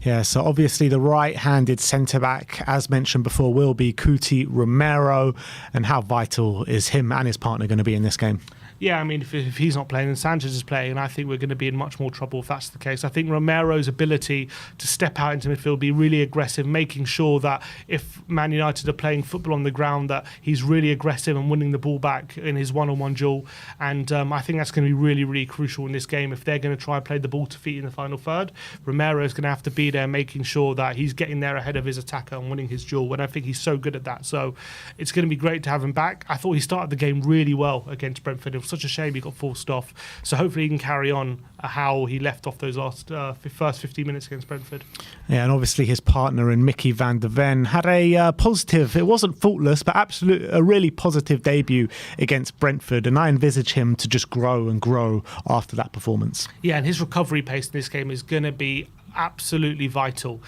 S1: Yeah, so obviously the right-handed centre-back, as mentioned before, will be Cuti Romero. And how vital is him and his partner going to be in this game?
S2: Yeah, I mean, if he's not playing, then Sanchez is playing, and I think we're going to be in much more trouble if that's the case. I think Romero's ability to step out into midfield, be really aggressive, making sure that if Man United are playing football on the ground, that he's really aggressive and winning the ball back in his one-on-one duel. And I think that's going to be really, really crucial in this game if they're going to try and play the ball to feet in the final third. Romero's going to have to be there, making sure that he's getting there ahead of his attacker and winning his duel, and I think he's so good at that. So it's going to be great to have him back. I thought he started the game really well against Brentford. It was such a shame he got forced off. So hopefully he can carry on how he left off those last first 15 minutes against Brentford.
S1: Yeah, and obviously his partner in Mickey van der Ven had a positive, it wasn't faultless, but a really positive debut against Brentford, and I envisage him to just grow and grow after that performance.
S2: Yeah, and his recovery pace in this game is going to be absolutely vital.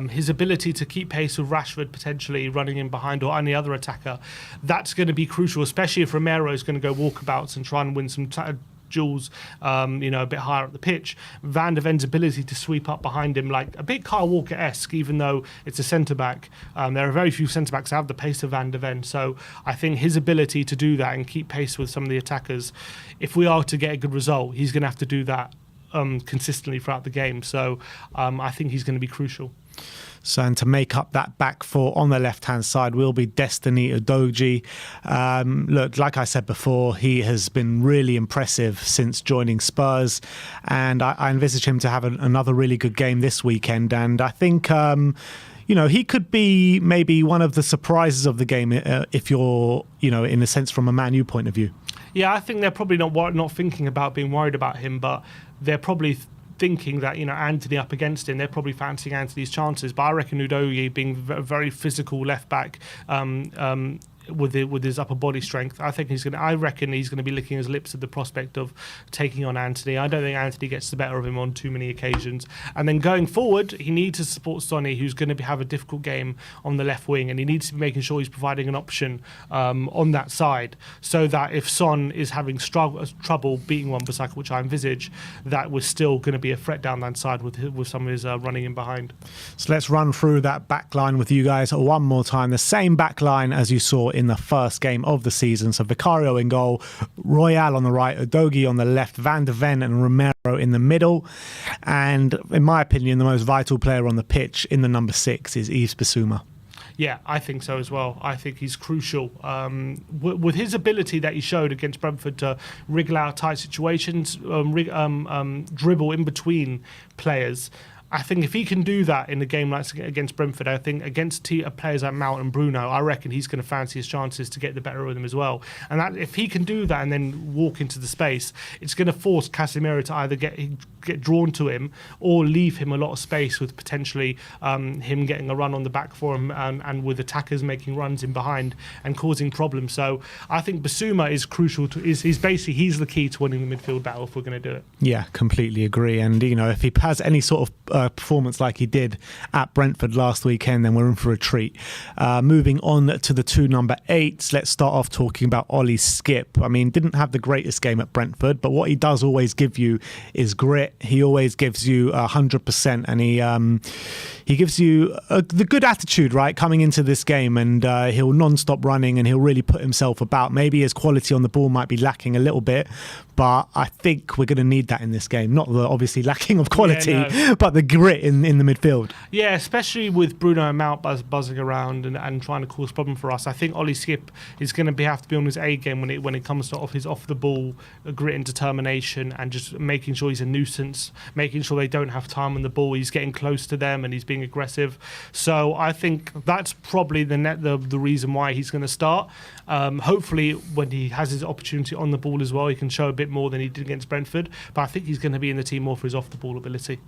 S2: His ability to keep pace with Rashford potentially running in behind, or any other attacker, that's going to be crucial, especially if Romero is going to go walkabouts and try and win some duels, a bit higher up the pitch. Van der Ven's ability to sweep up behind him, like a bit Kyle Walker-esque, even though it's a centre-back. There are very few centre-backs that have the pace of Van der Ven, so I think his ability to do that and keep pace with some of the attackers, if we are to get a good result, he's going to have to do that consistently throughout the game. So I think he's going to be crucial.
S1: So, and to make up that back four on the left-hand side will be Destiny Udogie. Look, like I said before, he has been really impressive since joining Spurs, and I envisage him to have another really good game this weekend. And I think he could be maybe one of the surprises of the game if you're, in a sense, from a Man U point of view.
S2: Yeah, I think they're probably not thinking about being worried about him, but they're probably thinking that Anthony up against him, they're probably fancying Anthony's chances. But I reckon Udogie, being a very physical left back, with his upper body strength, I reckon he's going to be licking his lips at the prospect of taking on Anthony. I don't think Anthony gets the better of him on too many occasions. And then going forward, he needs to support Sonny, who's going to have a difficult game on the left wing, and he needs to be making sure he's providing an option on that side, so that if Son is having trouble beating Wan-Bissaka, which I envisage, that we're still going to be a threat down that side with some of his running in behind.
S1: So let's run through that back line with you guys one more time. The same back line as you saw in the first game of the season. So Vicario in goal, Royale on the right, Udogie on the left, Van der Ven and Romero in the middle. And in my opinion, the most vital player on the pitch in the number 6 is Yves Bissouma.
S2: Yeah, I think so as well. I think he's crucial. With his ability that he showed against Brentford to wriggle out tight situations, dribble in between players, I think if he can do that in a game like against Brentford, I think against players like Mount and Bruno, I reckon he's going to fancy his chances to get the better of them as well. And that if he can do that and then walk into the space, it's going to force Casemiro to either get drawn to him or leave him a lot of space, with potentially him getting a run on the back for him and with attackers making runs in behind and causing problems. So I think Bissouma is crucial to he's the key to winning the midfield battle if we're going to do it.
S1: Yeah, completely agree. And if he has any sort of performance like he did at Brentford last weekend, then we're in for a treat. Moving on to the two number 8s, let's start off talking about Ollie Skip. I mean, didn't have the greatest game at Brentford, but what he does always give you is grit. He always gives you 100%, and he gives you the good attitude, right, coming into this game, and he'll non-stop running and he'll really put himself about. Maybe his quality on the ball might be lacking a little bit, but I think we're going to need that in this game. Not the obviously lacking of quality, but the grit in the midfield.
S2: Yeah, especially with Bruno and Mount buzzing around and trying to cause problem for us. I think Ollie Skip is going to have to be on his A game when it comes to his off the ball grit and determination, and just making sure he's a nuisance, making sure they don't have time on the ball. He's getting close to them and he's being aggressive. So I think that's probably the reason why he's going to start. Hopefully, when he has his opportunity on the ball as well, he can show a bit more than he did against Brentford. But I think he's going to be in the team more for his off the ball ability.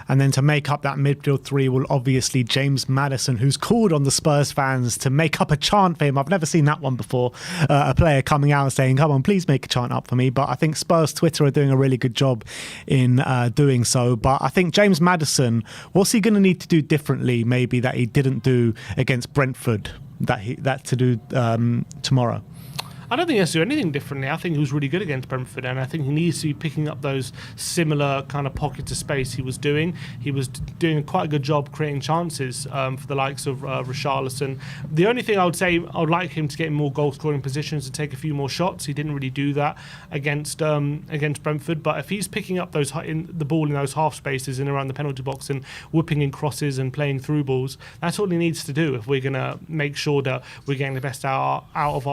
S1: And then to make up that midfield three will obviously James Maddison, who's called on the Spurs fans to make up a chant for him. I've never seen that one before. A player coming out and saying, come on, please make a chant up for me. But I think Spurs Twitter are doing a really good job in doing so. But I think James Maddison, what's he going to need to do differently maybe that he didn't do against Brentford that to do tomorrow?
S2: I don't think he has to do anything differently. I think he was really good against Brentford, and I think he needs to be picking up those similar kind of pockets of space he was doing. He was doing quite a good job creating chances for the likes of Richarlison. The only thing I would say, I would like him to get in more goal-scoring positions to take a few more shots. He didn't really do that against Brentford, but if he's picking up the ball in those half spaces in around the penalty box and whipping in crosses and playing through balls, that's all he needs to do if we're going to make sure that we're getting the best out of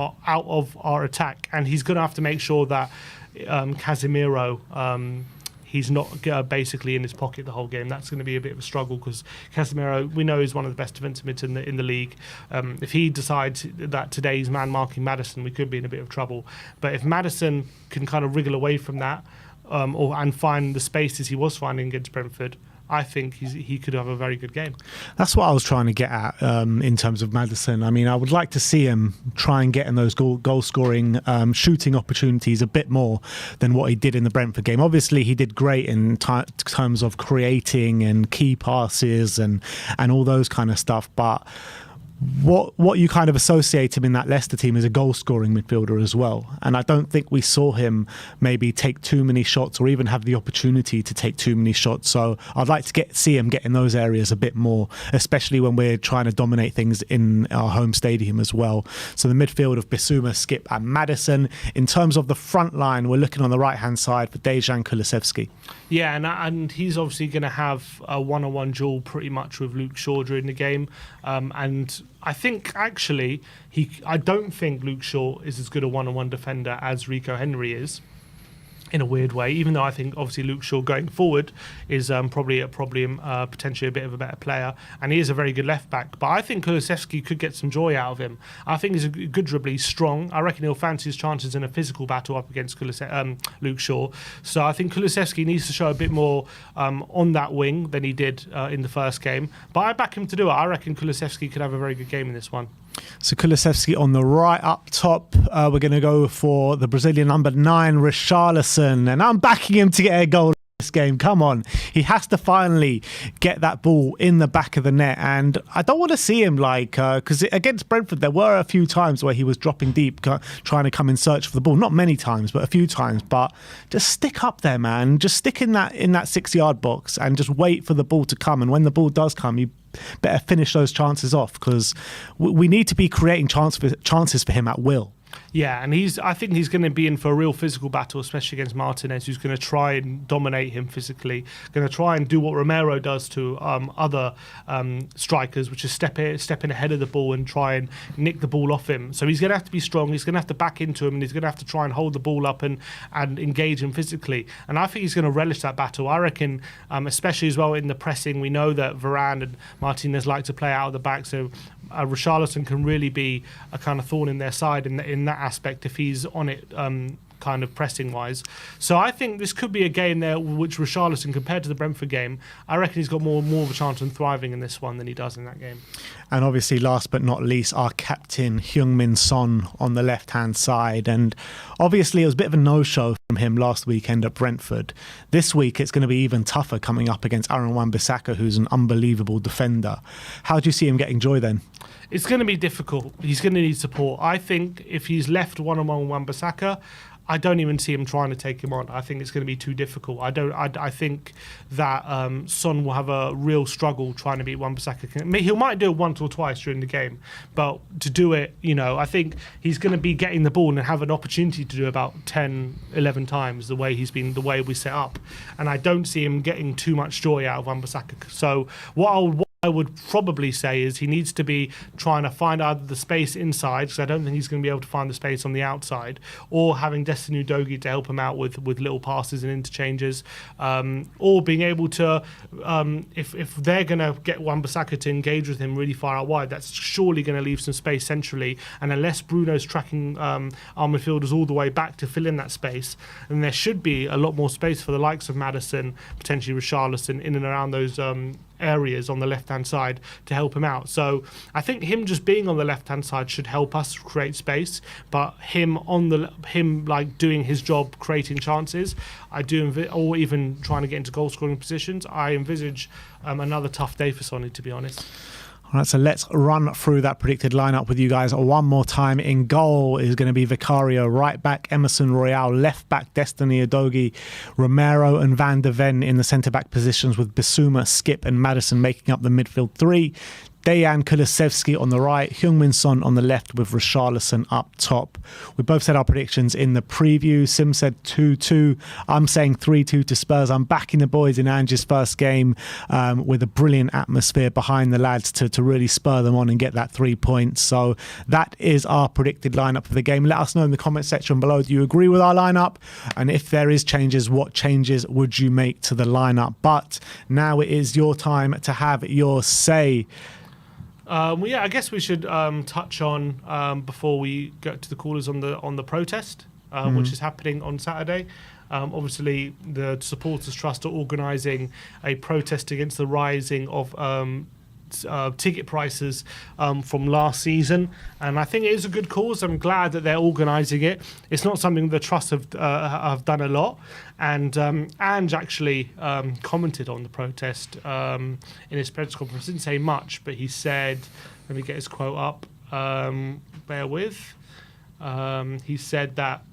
S2: our attack. And he's going to have to make sure that Casemiro he's not basically in his pocket the whole game. That's going to be a bit of a struggle, because Casemiro, we know, is one of the best defensive mids in the league. If he decides that today he's man marking Maddison, we could be in a bit of trouble. But if Maddison can kind of wriggle away from that and find the spaces he was finding against Brentford, I think he could have a very good game.
S1: That's what I was trying to get at in terms of Maddison. I mean, I would like to see him try and get in those goal-scoring shooting opportunities a bit more than what he did in the Brentford game. Obviously, he did great in terms of creating and key passes and all those kind of stuff, but what you kind of associate him in that Leicester team is a goal-scoring midfielder as well. And I don't think we saw him maybe take too many shots or even have the opportunity to take too many shots. So I'd like to see him get in those areas a bit more, especially when we're trying to dominate things in our home stadium as well. So the midfield of Bissouma, Skip and Maddison. In terms of the front line, we're looking on the right-hand side for Dejan Kulusevski.
S2: Yeah, and he's obviously going to have a one-on-one duel pretty much with Luke Shaw during the game. And I think actually I don't think Luke Shaw is as good a one-on-one defender as Rico Henry is, in a weird way, even though I think obviously Luke Shaw going forward is probably potentially a bit of a better player, and he is a very good left back. But I think Kulusevski could get some joy out of him. I think he's a good dribbler, he's strong. I reckon he'll fancy his chances in a physical battle up against Luke Shaw. So I think Kulusevski needs to show a bit more on that wing than he did in the first game. But I back him to do it. I reckon Kulusevski could have a very good game in this one.
S1: So Kulusevski on the right up top. We're going to go for the Brazilian number 9, Richarlison. And I'm backing him to get a goal in this game. Come on. He has to finally get that ball in the back of the net. And I don't want to see him because against Brentford, there were a few times where he was dropping deep, trying to come in search for the ball. Not many times, but a few times. But just stick up there, man. Just stick in that 6-yard box and just wait for the ball to come. And when the ball does come, you better finish those chances off, because we need to be creating chances for him at will.
S2: Yeah, and I think he's going to be in for a real physical battle, especially against Martinez, who's going to try and dominate him physically, going to try and do what Romero does to other strikers, which is step in ahead of the ball and try and nick the ball off him. So he's going to have to be strong, he's going to have to back into him, and he's going to have to try and hold the ball up and engage him physically. And I think he's going to relish that battle. I reckon, especially as well in the pressing, we know that Varane and Martinez like to play out of the back, so Richarlison can really be a kind of thorn in their side in that aspect if he's on it kind of pressing wise. So I think this could be a game there which Richarlison, compared to the Brentford game, I reckon he's got more of a chance of thriving in this one than he does in that game.
S1: And obviously, last but not least, our captain Heung-min Son on the left-hand side. And obviously, it was a bit of a no-show from him last weekend at Brentford. This week, it's going to be even tougher coming up against Aaron Wan-Bissaka, who's an unbelievable defender. How do you see him getting joy then?
S2: It's going to be difficult. He's going to need support. I think if he's left one-on-one with Wan-Bissaka, I don't even see him trying to take him on. I think it's going to be too difficult. I think that Son will have a real struggle trying to beat Wan-Bissaka. He might do it once or twice during the game, but to do it, I think he's going to be getting the ball and have an opportunity to do about 10, 11 times the way we set up. And I don't see him getting too much joy out of Wan-Bissaka. So what I would probably say is he needs to be trying to find either the space inside, because I don't think he's going to be able to find the space on the outside, or having Destiny Udogie to help him out with little passes and interchanges, or being able to, if they're going to get Wan-Bissaka to engage with him really far out wide, that's surely going to leave some space centrally. And unless Bruno's tracking our midfielders all the way back to fill in that space, then there should be a lot more space for the likes of Maddison, potentially Richarlison, in and around those areas on the left-hand side to help him out. So I think him just being on the left-hand side should help us create space, but him like doing his job, creating chances, or even trying to get into goal-scoring positions, I envisage another tough day for Sonny, to be honest.
S1: All right, so let's run through that predicted lineup with you guys one more time. In goal is going to be Vicario, right back Emerson Royale, left back Destiny Udogie, Romero and Van de Ven in the centre back positions, with Bissouma, Skip and Maddison making up the midfield three. Dejan Kulusevski on the right, Heung-min Son on the left, with Richarlison up top. We both said our predictions in the preview. Sim said 2-2. I'm saying 3-2 to Spurs. I'm backing the boys in Ange's first game with a brilliant atmosphere behind the lads to really spur them on and get that 3 points. So that is our predicted lineup for the game. Let us know in the comment section below. Do you agree with our lineup? And if there is changes, what changes would you make to the lineup? But now it is your time to have your say.
S2: I guess we should touch on before we get to the callers on the protest, which is happening on Saturday. Obviously, the Supporters Trust are organising a protest against the rising of ticket prices from last season, and I think it is a good cause. I'm glad that they're organising it. It's not something the Trust have done a lot, and Ange actually commented on the protest in his press conference. Didn't say much, but he said, let me get his quote up, bear with, he said that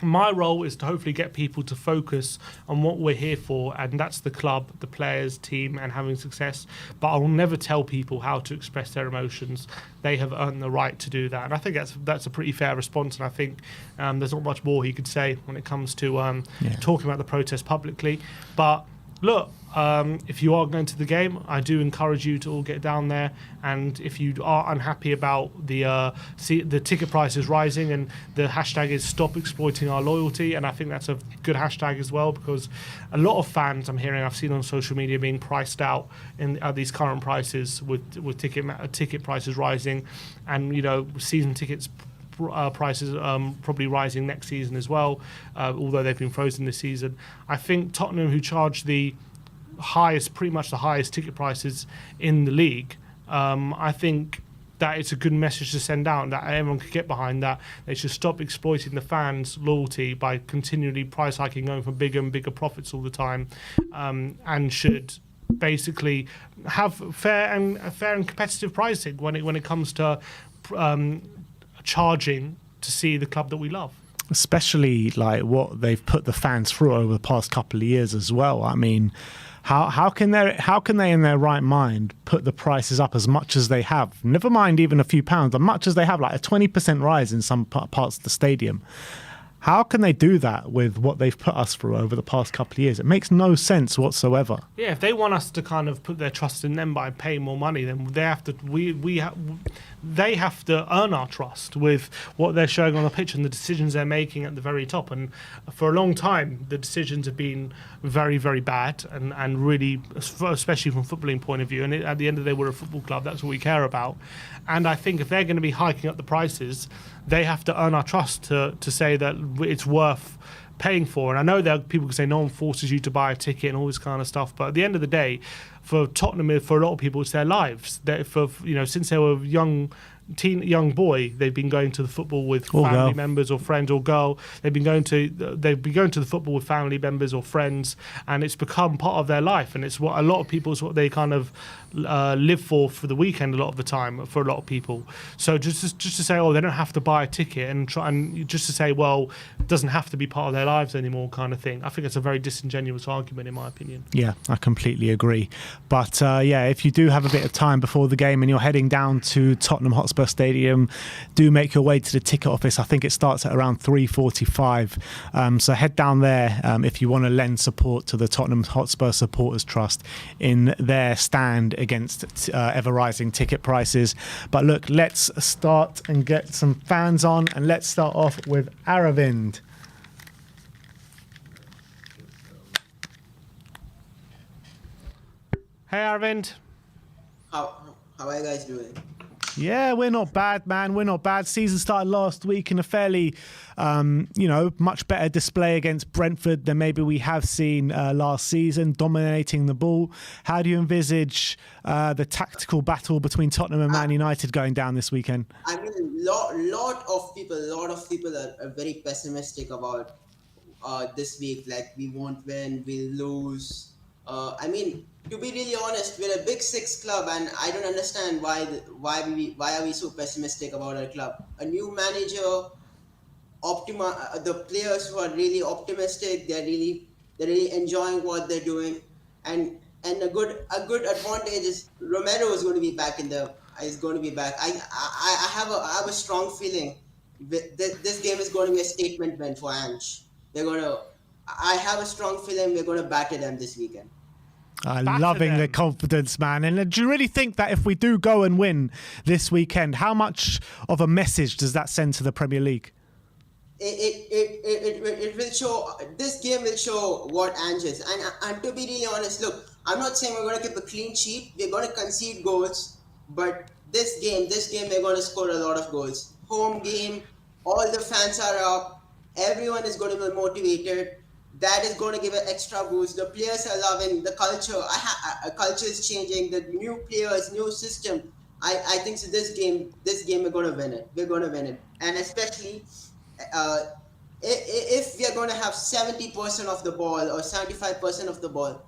S2: my role is to hopefully get people to focus on what we're here for, and that's the club, the players, team, and having success. But I will never tell people how to express their emotions. They have earned the right to do that. And I think that's a pretty fair response, and I think there's not much more he could say when it comes to talking about the protest publicly. But look, if you are going to the game, I do encourage you to all get down there. And if you are unhappy about the ticket prices rising, and the hashtag is Stop Exploiting Our Loyalty, and I think that's a good hashtag as well, because a lot of fans I've seen on social media being priced out at these current prices with ticket prices rising, and season tickets prices probably rising next season as well, although they've been frozen this season. I think Tottenham, who charge pretty much the highest ticket prices in the league, I think that it's a good message to send out, that everyone could get behind that. They should stop exploiting the fans' loyalty by continually price hiking, going for bigger and bigger profits all the time, and should basically have fair and competitive pricing when it comes to charging to see the club that we love.
S1: especially like what they've put the fans through over the past couple of years as well. I mean, how can they in their right mind put the prices up as much as they have? Never mind even a few pounds, as much as they have, like a 20% rise in some parts of the stadium. How can they do that with what they've put us through over the past couple of years? It makes no sense whatsoever.
S2: Yeah, if they want us to kind of put their trust in them by paying more money, then they have to. They have to earn our trust with what they're showing on the pitch and the decisions they're making at the very top. And for a long time, the decisions have been very, very bad and really, especially from a footballing point of view. And at the end of the day, we're a football club. That's what we care about. And I think if they're going to be hiking up the prices, they have to earn our trust to say that it's worth paying for. And I know that people can say no one forces you to buy a ticket and all this kind of stuff, but at the end of the day, for Tottenham, for a lot of people, it's their lives. Since they were young boy, they've been going to the football with family members or friends, or girl. They've been going to the football with family members or friends, and it's become part of their life. And it's what a lot of people, it's what they kind of live for the weekend a lot of the time for a lot of people. So just to say, they don't have to buy a ticket and try and just to say, well, it doesn't have to be part of their lives anymore, kind of thing. I think it's a very disingenuous argument, in my opinion.
S1: Yeah, I completely agree. But if you do have a bit of time before the game and you're heading down to Tottenham Hotspur Stadium, do make your way to the ticket office. I think it starts at around 3:45. So head down there if you want to lend support to the Tottenham Hotspur Supporters Trust in their stand against ever-rising ticket prices. But look, let's start and get some fans on, and let's start off with Aravind.
S2: Hey, Aravind.
S3: How are you guys doing?
S1: Yeah, we're not bad, man. We're not bad. Season started last week in a fairly, much better display against Brentford than maybe we have seen last season, dominating the ball. How do you envisage the tactical battle between Tottenham and Man United going down this weekend?
S3: I mean, lot of people are very pessimistic about this week. Like, we won't win, we'll lose. To be really honest, we're a Big Six club, and I don't understand why are we so pessimistic about our club. A new manager, the players who are really optimistic, they're really enjoying what they're doing, and a good advantage is Romero is going to be back I have a strong feeling this game is going to be a statement win for Ange. I have a strong feeling we're going to batter them this weekend.
S1: Loving the confidence, man. And do you really think that if we do go and win this weekend, how much of a message does that send to the Premier League?
S3: It will show. This game will show what Ange is. And to be really honest, look, I'm not saying we're going to keep a clean sheet. We're going to concede goals, but this game we're going to score a lot of goals. Home game, all the fans are up. Everyone is going to be motivated. That is going to give an extra boost. The players are loving the culture. Culture is changing. The new players, new system. I think so. This game we're going to win it. We're going to win it, and especially if we are going to have 70% of the ball or 75% of the ball.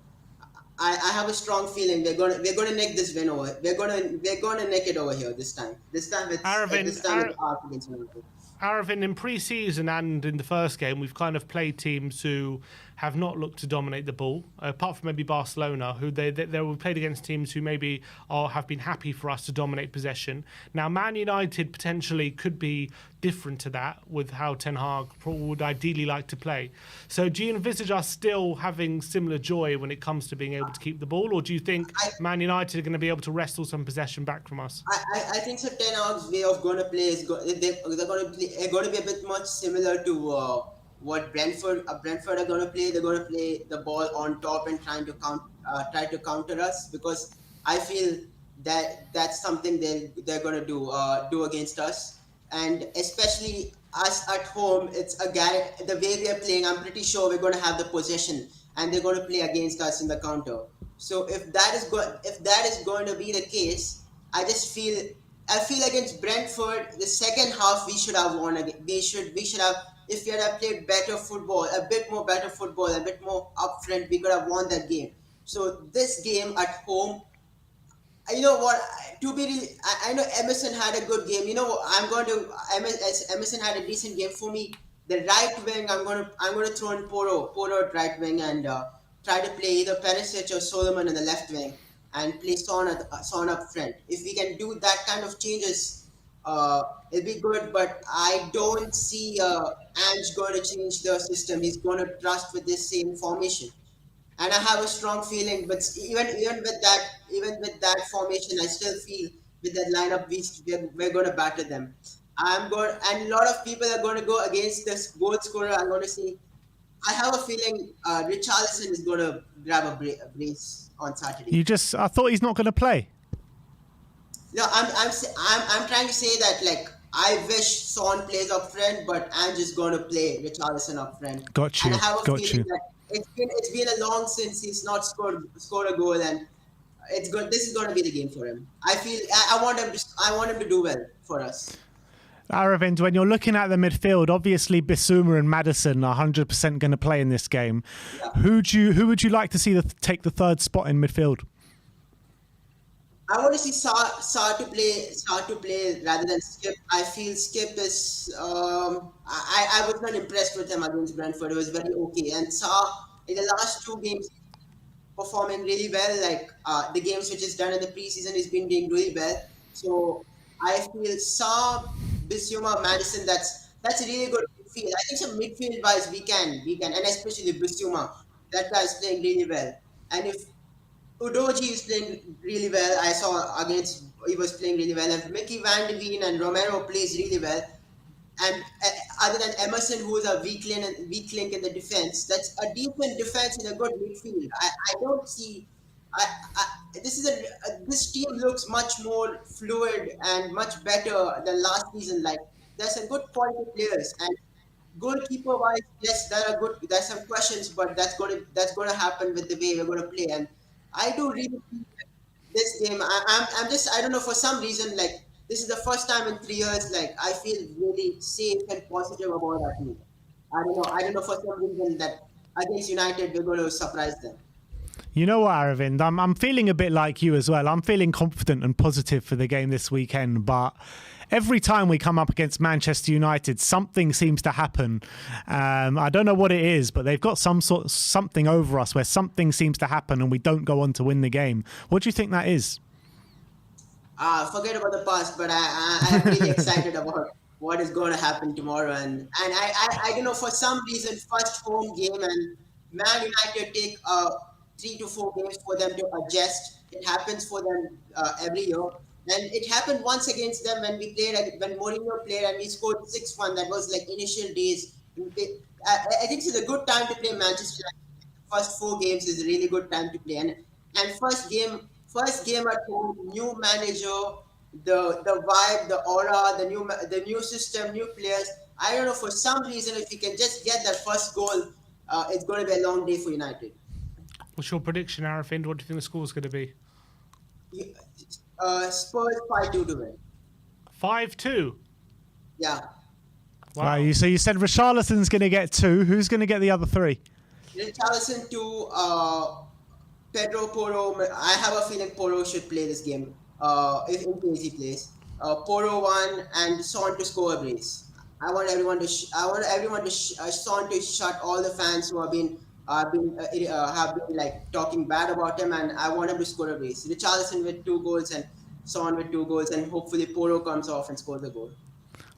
S3: I have a strong feeling we're going to nick this win over. We're going to nick it over here this time. This time it's Arsenal against United.
S2: Aravind, in pre-season and in the first game, we've kind of played teams who have not looked to dominate the ball, apart from maybe Barcelona, who we played against teams who maybe have been happy for us to dominate possession. Now, Man United potentially could be different to that with how Ten Hag would ideally like to play. So do you envisage us still having similar joy when it comes to being able to keep the ball, or do you think Man United are going to be able to wrestle some possession back from us?
S3: I think so. Ten Hag's way of going to play is they're going to be a bit much similar to what Brentford are going to play. They're going to play the ball on top and try to counter us, because I feel that that's something they're going to do against us. And especially us at home, it's the way we are playing. I'm pretty sure we're going to have the possession, and they're going to play against us in the counter. So if that is going to be the case, I feel against Brentford, the second half we should have won. We should have, if we had played better football, a bit more better football, a bit more upfront, we could have won that game. So this game at home, you know what? I know Emerson had a good game. You know, Emerson had a decent game for me. The right wing, I'm gonna throw in Poro at right wing, and try to play either Perisic or Solomon in the left wing, and play Son up front. If we can do that kind of changes, it'll be good. But I don't see Ange going to change the system. He's going to trust with this same formation, and I have a strong feeling. But even with that formation, I still feel with that lineup we're going to batter them. I'm going, and a lot of people are going to go against this goal scorer. I'm going to see. I have a feeling Richarlison is going to grab a brace on Saturday.
S1: I thought he's not going to play.
S3: No, I'm trying to say that, like, I wish Son plays up front, but I'm just going to play Richarlison up front.
S1: Got you.
S3: And I have a
S1: Got
S3: feeling
S1: you.
S3: that it's been a long since he's not scored a goal, and it's good. This is going to be the game for him. I want him to do well for us.
S1: Aravind, when you're looking at the midfield, obviously Bissouma and Maddison are 100% going to play in this game.
S3: Yeah.
S1: Who would you like to see take the third spot in midfield?
S3: I want to see Sa to play rather than Skip. I feel Skip is. I was not impressed with him against Brentford. It was very okay. And Sa in the last 2 games performing really well. Like the games which is done in the preseason, he's been doing really well. So I feel Sa, Bissouma, Madison. That's a really good midfield. I think some midfield wise we can, and especially Bissouma. That guy is playing really well. And if Udoji is playing really well. I saw he was playing really well. And Mickey Van de Ven and Romero plays really well. And other than Emerson, who is a weak link in the defense, that's a decent defense in a good midfield. I don't see. This team looks much more fluid and much better than last season. Like, there's some good quality players, and goalkeeper wise, yes, there's some questions, but that's gonna happen with the way we're gonna play. And I do really feel that this game. I don't know, for some reason, like, this is the first time in 3 years, like, I feel really safe and positive about our team. I don't know, for some reason that against United we're going to surprise them.
S1: You know what, Aravind? I'm feeling a bit like you as well. I'm feeling confident and positive for the game this weekend, but every time we come up against Manchester United, something seems to happen. I don't know what it is, but they've got something over us where something seems to happen and we don't go on to win the game. What do you think that is?
S3: Forget about the past, but I'm really excited about what is going to happen tomorrow. And I don't know, for some reason, first home game, and Man United take 3 to 4 games for them to adjust. It happens for them every year. And it happened once against them when Mourinho played and we scored 6-1. That was like initial days. I think it's a good time to play Manchester United. First 4 games is a really good time to play. And first game at home, new manager, the vibe, the aura, the new system, new players. I don't know, for some reason, if we can just get that first goal, it's going to be a long day for United.
S2: What's your prediction, Aravind? What do you think the score's going to be?
S3: Spurs 5-2 to win.
S2: 5-2?
S3: Yeah.
S1: Wow. So you said Richarlison's going to get 2. Who's going to get the other 3?
S3: Richarlison 2, Pedro Porro. I have a feeling Porro should play this game. If in case he plays, Porro 1 and Son to score a brace. I want everyone to Son to shut all the fans who have been like talking bad about him, and I want him to score a brace. Richarlison with 2 goals and Son with 2 goals, and hopefully Porro comes off and scores the goal.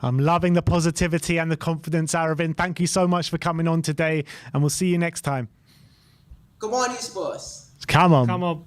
S1: I'm loving the positivity and the confidence, Aravind. Thank you so much for coming on today, and we'll see you next time.
S3: Come on, you Spurs.
S1: Come on.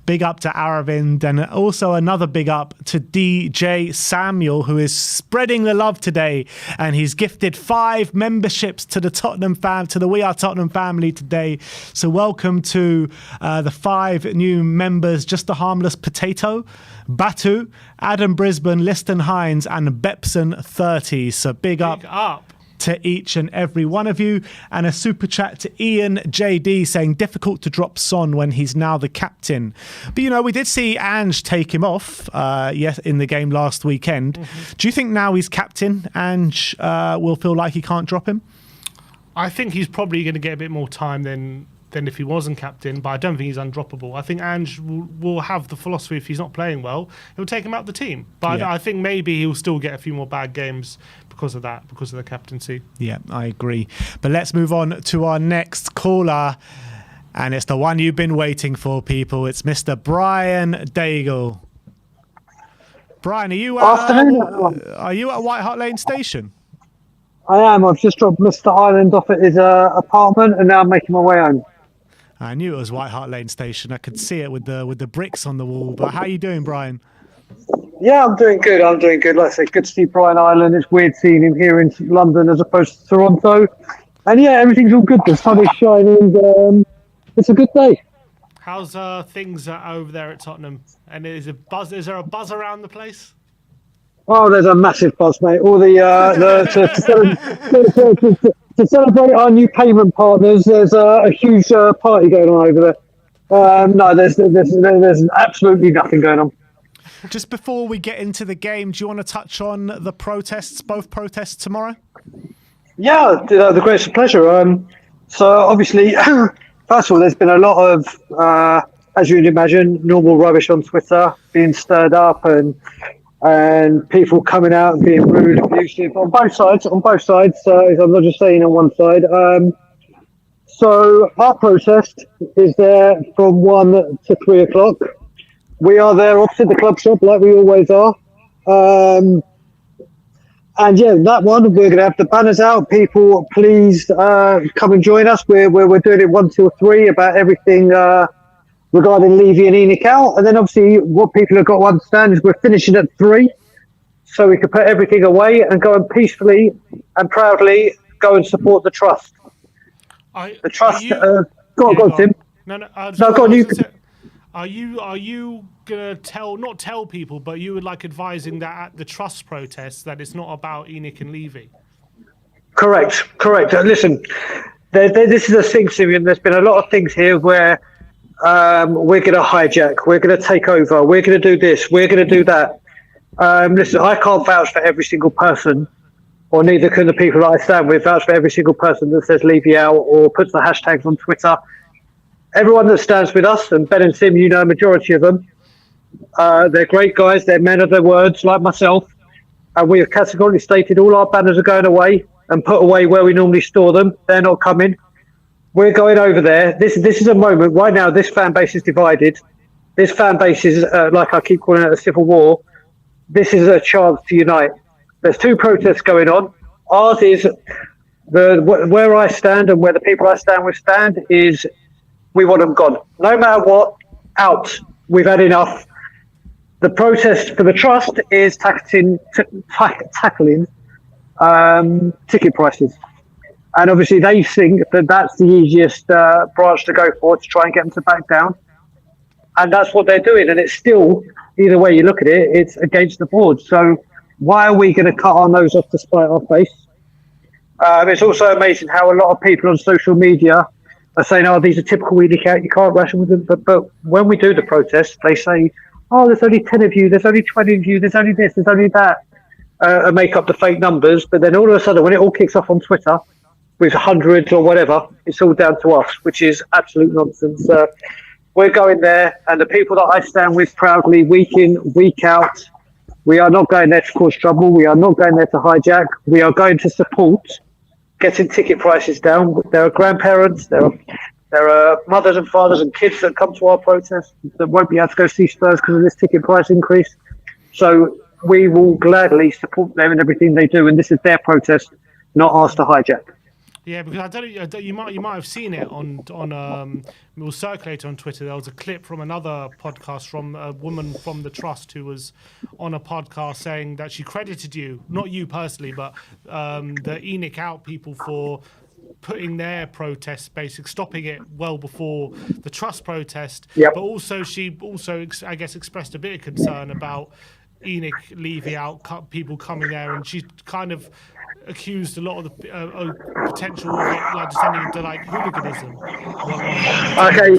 S1: Big up to Aravind, and also another big up to DJ Samuel, who is spreading the love today, and he's gifted 5 memberships to the to the We Are Tottenham family today. So welcome to the 5 new members: Just a Harmless Potato, Batu, Adam Brisbane, Liston Hines, and Bepson 30. So big up to each and every one of you. And a super chat to Ian JD saying, difficult to drop Son when he's now the captain. But, you know, we did see Ange take him off in the game last weekend. Mm-hmm. Do you think now he's captain, Ange will feel like he can't drop him?
S2: I think he's probably going to get a bit more time than than if he wasn't captain, but I don't think he's undroppable. I think Ange will have the philosophy if he's not playing well, he'll take him out the team. But I think maybe he'll still get a few more bad games because of that, because of the captaincy.
S1: Yeah, I agree. But let's move on to our next caller. And it's the one you've been waiting for, people. It's Mr. Brian Daigle. Brian, are you at White Hart Lane Station?
S4: I am. I've just dropped Mr. Ireland off at his apartment, and now I'm making my way home.
S1: I knew it was White Hart Lane Station. I could see it with the bricks on the wall. But how are you doing, Brian?
S4: Yeah, I'm doing good. Like I said, good to see Brian Ireland. It's weird seeing him here in London as opposed to Toronto. And yeah, everything's all good. The sun is shining. It's a good day.
S2: How's things over there at Tottenham? And is there a buzz around the place?
S4: Oh, there's a massive buzz, mate. All to celebrate our new payment partners, there's a huge party going on over there. No, there's absolutely nothing going on.
S1: Just before we get into the game, do you want to touch on the protests, both protests tomorrow?
S4: Yeah, the greatest pleasure. So obviously, first of all, there's been a lot of, as you'd imagine, normal rubbish on Twitter being stirred up and people coming out and being rude, abusive on both sides. I'm not just saying on one side. So our protest is there from 1 to 3 o'clock. We are there opposite the club shop like we always are. And yeah, that one, we're going to have the banners out. People, please come and join us. We're doing it 1 till 3 about everything regarding Levy and ENIC out. And then obviously what people have got to understand is we're finishing at 3. So we can put everything away and go and peacefully and proudly go and support the trust. The trust. Go on, Tim.
S2: No,
S4: go on. You.
S2: Are you gonna not tell people, but you would like advising that at the trust protests that it's not about ENIC and Levy?
S4: Correct. Listen, this is a thing, Simeon. There's been a lot of things here where we're going to hijack, we're going to take over, we're going to do this, we're going to do that. Listen, I can't vouch for every single person, or neither can the people that I stand with vouch for every single person that says Levy out or puts the hashtags on Twitter. Everyone that stands with us, and Ben and Sim, you know a majority of them, they're great guys, they're men of their words, like myself, and we have categorically stated all our banners are going away and put away where we normally store them. They're not coming. We're going over there. This is a moment right now. This fan base is divided. This fan base is, like I keep calling it, a civil war. This is a chance to unite. There's 2 protests going on. Ours is where I stand and where the people I stand with stand is we want them gone. No matter what, out. We've had enough. The protest for the trust is tackling ticket prices. And obviously they think that that's the easiest branch to go for to try and get them to back down. And that's what they're doing. And it's still, either way you look at it, it's against the board. So why are we going to cut our nose off to spite our face? It's also amazing how a lot of people on social media are saying, oh, these are typical ENIC out, you can't ration with them. But when we do the protest, they say, oh, there's only 10 of you, there's only 20 of you, there's only this, there's only that, and make up the fake numbers. But then all of a sudden, when it all kicks off on Twitter, with hundreds or whatever, it's all down to us, which is absolute nonsense. We're going there, and the people that I stand with proudly, week in, week out, we are not going there to cause trouble. We are not going there to hijack. We are going to support getting ticket prices down. There are grandparents, there are mothers and fathers and kids that come to our protest that won't be able to go see Spurs because of this ticket price increase. So we will gladly support them in everything they do, and this is their protest, not ours to hijack.
S2: Yeah, because I don't know, you might have seen it on it was circulated on Twitter. There was a clip from another podcast from a woman from the trust who was on a podcast saying that she credited you, not you personally, but the ENIC out people for putting their protest, basically stopping it well before the trust protest.
S4: Yep.
S2: But also she I guess expressed a bit of concern about ENIC Levy out, people coming there, and she kind of accused a lot of the potential of it, like descending into like hooliganism.
S4: Okay.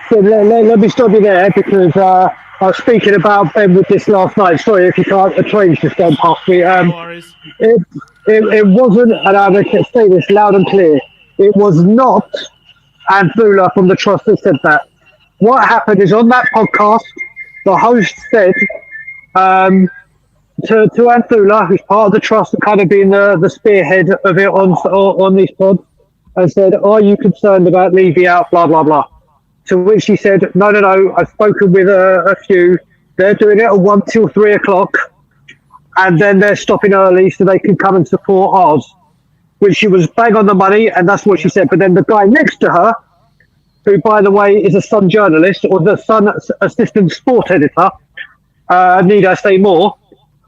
S4: So let me stop you there because I was speaking about Ben with this last night. Sorry if you can't. A train's just gone past me.
S2: No worries.
S4: It wasn't, and I'm going to say this loud and clear. It was not and Thula from the trust that said that. What happened is on that podcast, the host said to Anthula, who's part of the trust and kind of being the spearhead of it on these pods, and said, "Are you concerned about Levy out?" Blah blah blah. To which she said, "No, no, no. I've spoken with a few. They're doing it at 1 till 3 o'clock, and then they're stopping early so they can come and support ours." Which she was bang on the money, and that's what she said. But then the guy next to her, who by the way is a Sun journalist or the Sun assistant sport editor, need I say more?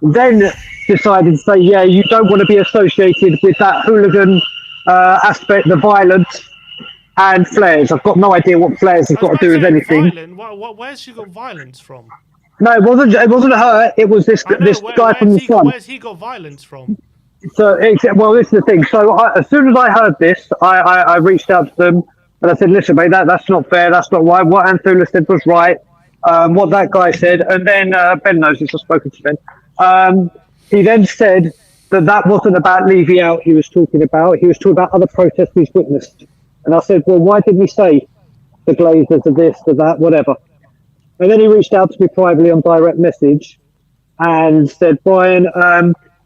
S4: Then decided to say, yeah, you don't want to be associated with that hooligan aspect, the violence and flares. I've got no idea what flares has got to do with anything.
S2: Where's she got violence from?
S4: No, it wasn't her. It was this guy from the Sun.
S2: Where's he got violence from?
S4: So, well, this is the thing. So, as soon as I heard this, I reached out to them and I said, "Listen, mate, that's not fair. That's not right. What Anthula said was right. What that guy said." And then Ben knows this. I've spoken to Ben. He then said that wasn't about Levy out. He was talking about other protests he's witnessed. And I said, "Well, why didn't he say the Glazers are this, the that, whatever?" And then he reached out to me privately on direct message and said, "Brian,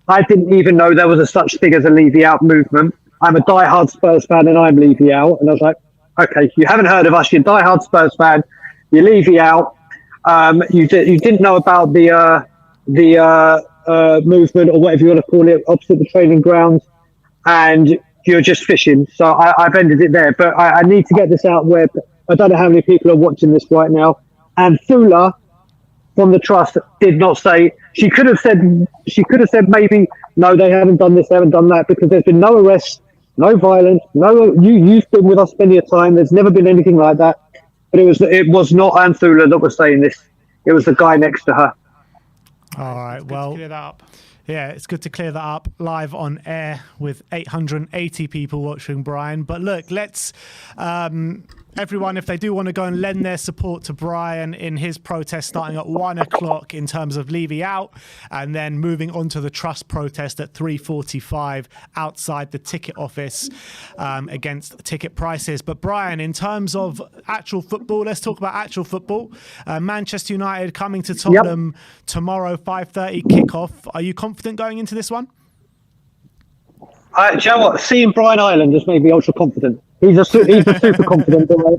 S4: I didn't even know there was a such thing as a Levy out movement. I'm a diehard Spurs fan and I'm Levy out." And I was like, "Okay, you haven't heard of us. You're a diehard Spurs fan. You're Levy out. You didn't know about the movement or whatever you want to call it opposite the training grounds, and you're just fishing." So I've ended it there. But I need to get this out where I don't know how many people are watching this right now. And Thula from the trust did not say. She could have said maybe no, they haven't done this, they haven't done that, because there's been no arrests, no violence, no. You've been with us plenty of time. There's never been anything like that. But it was not Anthula that was saying this. It was the guy next to her.
S1: All right. Well,
S2: clear that up.
S1: Yeah, it's good to clear that up live on air with 880 people watching, Brian. But look, let's everyone, if they do want to go and lend their support to Brian in his protest starting at 1 o'clock in terms of Levy out, and then moving on to the Trust protest at 3:45 outside the ticket office against ticket prices. But Brian, in terms of actual football, let's talk about actual football. Manchester United coming to Tottenham tomorrow, 5:30 kickoff. Are you confident going into this one?
S4: Do you know what? Seeing Brian Ireland has made me ultra confident. He's a super confident guy.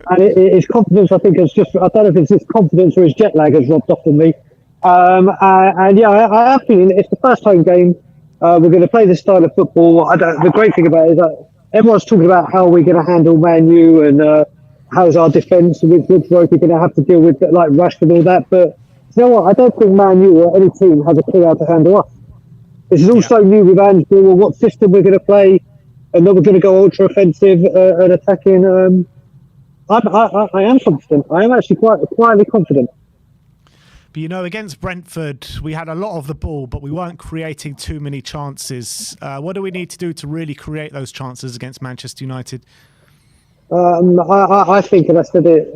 S4: And his confidence, I think, is just, I don't know if it's his confidence or his jet lag has rubbed off on me. And yeah, I have feeling it's the first home game. We're going to play this style of football. The great thing about it is that everyone's talking about how we're going to handle Man U and how's our defence, which rope we're going to have to deal with, like Rashford and all that. But you know what? I don't think Man U or any team has a clue how to handle us. This is also new with Ange, what system we're going to play, and then we're going to go ultra offensive and attacking. I am confident. I am actually quietly confident.
S1: But you know, against Brentford, we had a lot of the ball, but we weren't creating too many chances. What do we need to do to really create those chances against Manchester United?
S4: I think, and I said it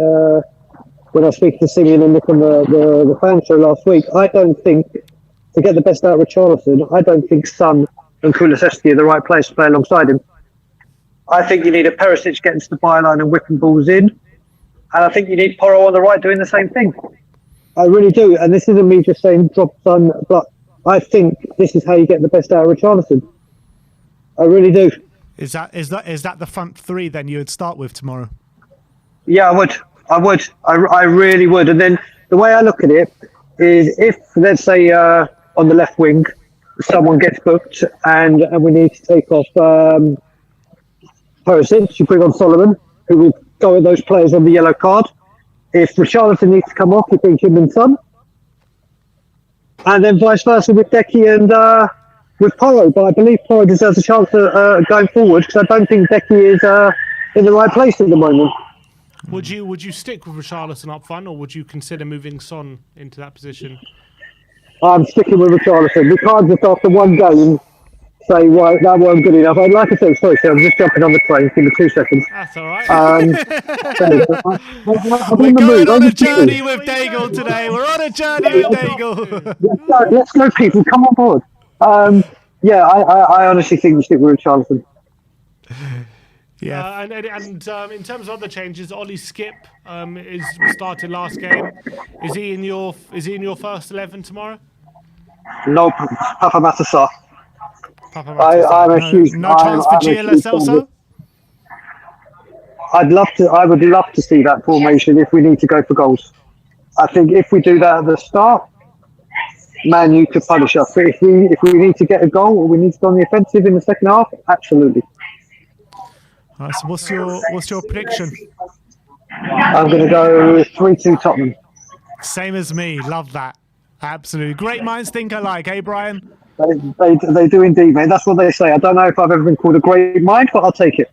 S4: when I was speaking to Simeon and Nick on the fan show last week, I don't think, to get the best out of Richarlison, I don't think Son and Kulusevski are the right players to play alongside him. I think you need a Perisic getting to the byline and whipping balls in. And I think you need Porro on the right doing the same thing. I really do. And this isn't me just saying drop Son, but I think this is how you get the best out of Richarlison. I really do.
S1: Is that the front three then you would start with tomorrow?
S4: Yeah, I would. I really would. And then the way I look at it is, if, let's say, on the left wing, someone gets booked and we need to take off Perisic, you bring on Solomon, who will go at those players on the yellow card. If Richarlison needs to come off, you bring him and Son. And then vice versa with Decky and with Porro. But I believe Porro deserves a chance going forward, because I don't think Decky is in the right place at the moment.
S2: Would you stick with Richarlison up front, or would you consider moving Son into that position?
S4: I'm sticking with Richarlison. We can't just after one game say, right, that wasn't good enough. I'd like to say, sorry, sir, I'm just jumping on the train. Give me 2 seconds.
S2: That's all right.
S1: We're going on a journey with Daigle today. We're on a journey with Daigle.
S4: Let's go, people. Come on board. Yeah, I honestly think we stick with Richarlison.
S1: Yeah.
S2: And in terms of other changes, Ollie Skip is started last game. Is he in your first 11 tomorrow?
S4: Nope, Papa Matassa.
S2: Papa
S4: I'm a huge.
S1: No chance for Gio Lo Celso?
S4: I would love to see that formation if we need to go for goals. I think if we do that at the start, Man U could punish us. But if we need to get a goal or we need to go on the offensive in the second half, absolutely.
S1: All right, so what's your prediction?
S4: I'm going to go 3-2 Tottenham.
S1: Same as me. Love that. Absolutely. Great minds think alike, eh, Brian?
S4: They do indeed, mate. That's what they say. I don't know if I've ever been called a great mind, but I'll take it.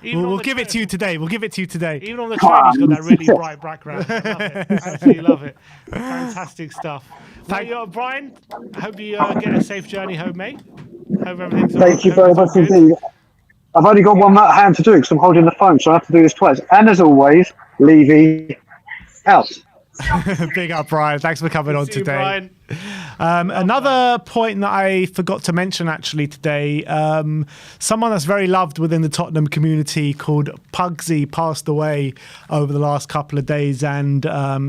S1: We'll give it to you today. We'll give it to you today.
S2: Even on the train, he's got that really bright background. I love it. Absolutely love it. Fantastic stuff. Thank you, Brian. I hope you get a safe journey home, mate. Hope everything's
S4: Thank you very much indeed. I've only got one hand to do it because I'm holding the phone, so I have to do this twice. And as always, Levy out.
S1: Big up, Brian. Thanks for coming on
S2: See you,
S1: today.
S2: Brian.
S1: Another point that I forgot to mention actually today, someone that's very loved within the Tottenham community called Pugsy passed away over the last couple of days, and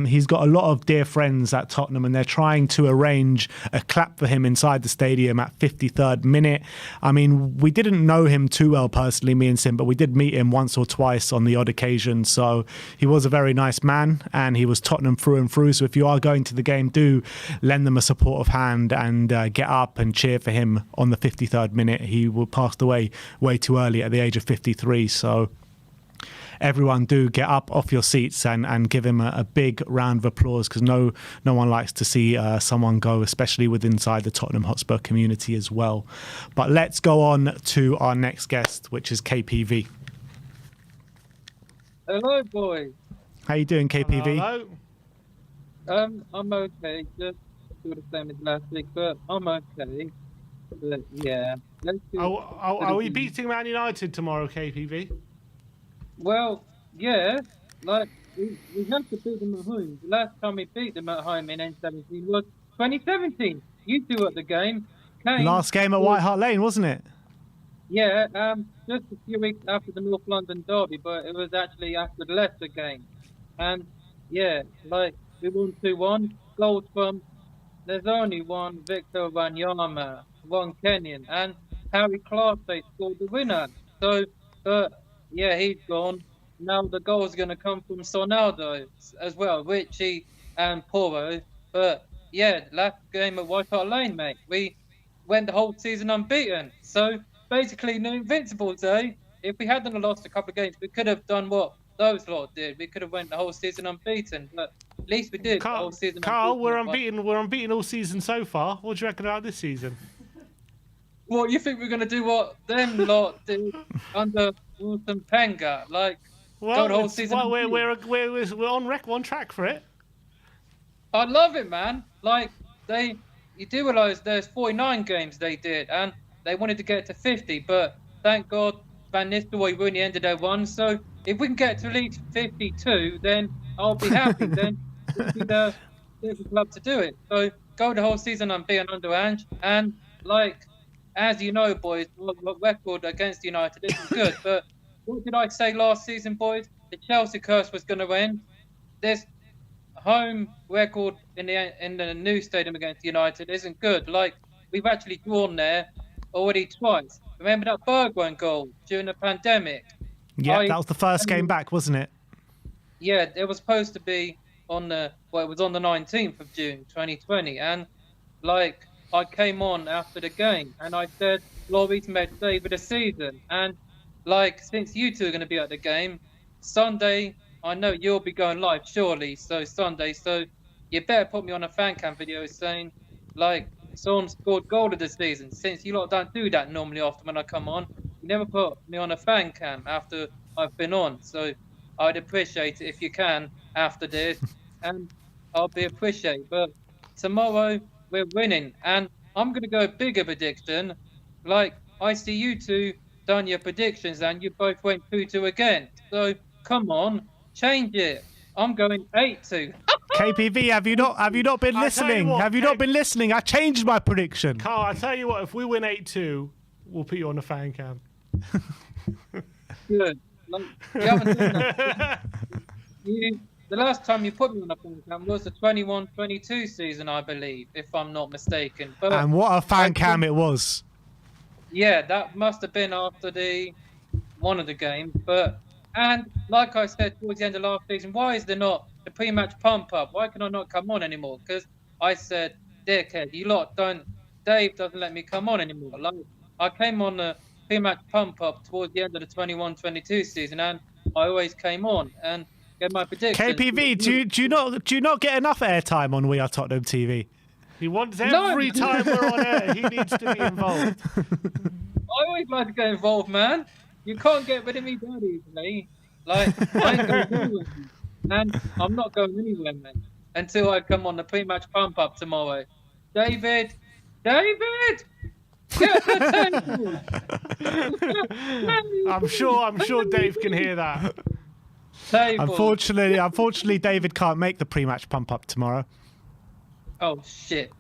S1: he's got a lot of dear friends at Tottenham, and they're trying to arrange a clap for him inside the stadium at 53rd minute. I mean, we didn't know him too well personally, me and Sim, but we did meet him once or twice on the odd occasion, so he was a very nice man, and he was Tottenham through and through. So if you are going to the game, do lend them a supportive hand and get up and cheer for him on the 53rd minute. He passed away way too early at the age of 53. So everyone do get up off your seats and give him a big round of applause, because no one likes to see someone go, especially within inside the Tottenham Hotspur community as well. But let's go on to our next guest, which is KPV.
S5: Hello, boys.
S1: How you doing, KPV?
S2: Hello.
S5: I'm okay. Just do the same as last week, but I'm okay. But yeah.
S2: Are we beating Man United tomorrow, KPV?
S5: Well, yeah. Like we have to beat them at home. The last time we beat them at home in N17 was 2017. You two at the game. Kane,
S1: Last game at White Hart Lane, wasn't it?
S5: Yeah. Just a few weeks after the North London derby, but it was actually after the Leicester game. And yeah, like we won 2-1. Goals from. There's only one Victor Wanyama, one Kenyan, and Harry Clark, they scored the winner. So, but yeah, he's gone. Now the goal is going to come from Sonaldo as well, Richie and Poro. But yeah, last game at White Hart Lane, mate, we went the whole season unbeaten. So basically, no invincibles, eh? If we hadn't lost a couple of games, we could have done what those lot did. We could have went the whole season unbeaten, but at least we did the whole season.
S2: Carl, we're unbeaten. We're unbeaten all season so far. What do you reckon about this season?
S5: What, you think we're going to do what them lot did under Wilson Penga? Like, go the whole season?
S2: Well, we're on track for it.
S5: I love it, man. Like, you do realise there's 49 games they did, and they wanted to get to 50, but thank God Van Nistelrooy really ended their one. So if we can get to at least 52, then I'll be happy. Then we'll be the club to do it. So go the whole season unbeaten under Ange, and like, as you know, boys, our record against United isn't good. But what did I say last season, boys? The Chelsea curse was going to end. This home record in the new stadium against United isn't good. Like, we've actually drawn there already twice. Remember that Bergwijn goal during the pandemic?
S1: Yeah, that was the first game back, wasn't it?
S5: Yeah, it was supposed to be it was on the 19th of June, 2020. And, like, I came on after the game and I said, Lloris made save of the season. And, like, since you two are going to be at the game, Sunday, I know you'll be going live, surely. So, Sunday, so you better put me on a fan cam video saying, like, Son scored goal of the season. Since you lot don't do that normally after when I come on, you never put me on a fan cam after I've been on. So I'd appreciate it if you can after this, and I'll be appreciated. But tomorrow we're winning, and I'm gonna go bigger prediction. Like, I see you two done your predictions, and you both went 2-2 again. So come on, change it. I'm going 8-2.
S1: KPV, have you not been listening? Have you not been listening? I changed my prediction.
S2: Carl, I tell you what, if we win 8-2, we'll put you on the fan cam.
S5: Good. Like, you haven't done that. The last time you put me on a fan cam was the 21-22 season, I believe, if I'm not mistaken. But
S1: And what a fan cam it was.
S5: yeah, that must have been after one of the games. And like I said towards the end of last season, why is there not the pre-match pump up? Why can I not come on anymore? Because I said, dickhead, you lot don't. Dave doesn't let me come on anymore. Like, I came on the pre-match pump up towards the end of the 21-22 season, and I always came on and get my predictions.
S1: KPV, do you not get enough airtime on We Are Tottenham TV?
S2: He wants every time we're on air, he needs to be involved.
S5: I always like to get involved, man. You can't get rid of me that easily. Like, I ain't going anywhere. And I'm not going anywhere, man, until I come on the pre-match pump-up tomorrow. David! Get the table!
S2: I'm sure Dave can hear that.
S5: Table.
S1: Unfortunately, David can't make the pre-match pump-up tomorrow.
S5: Oh, shit.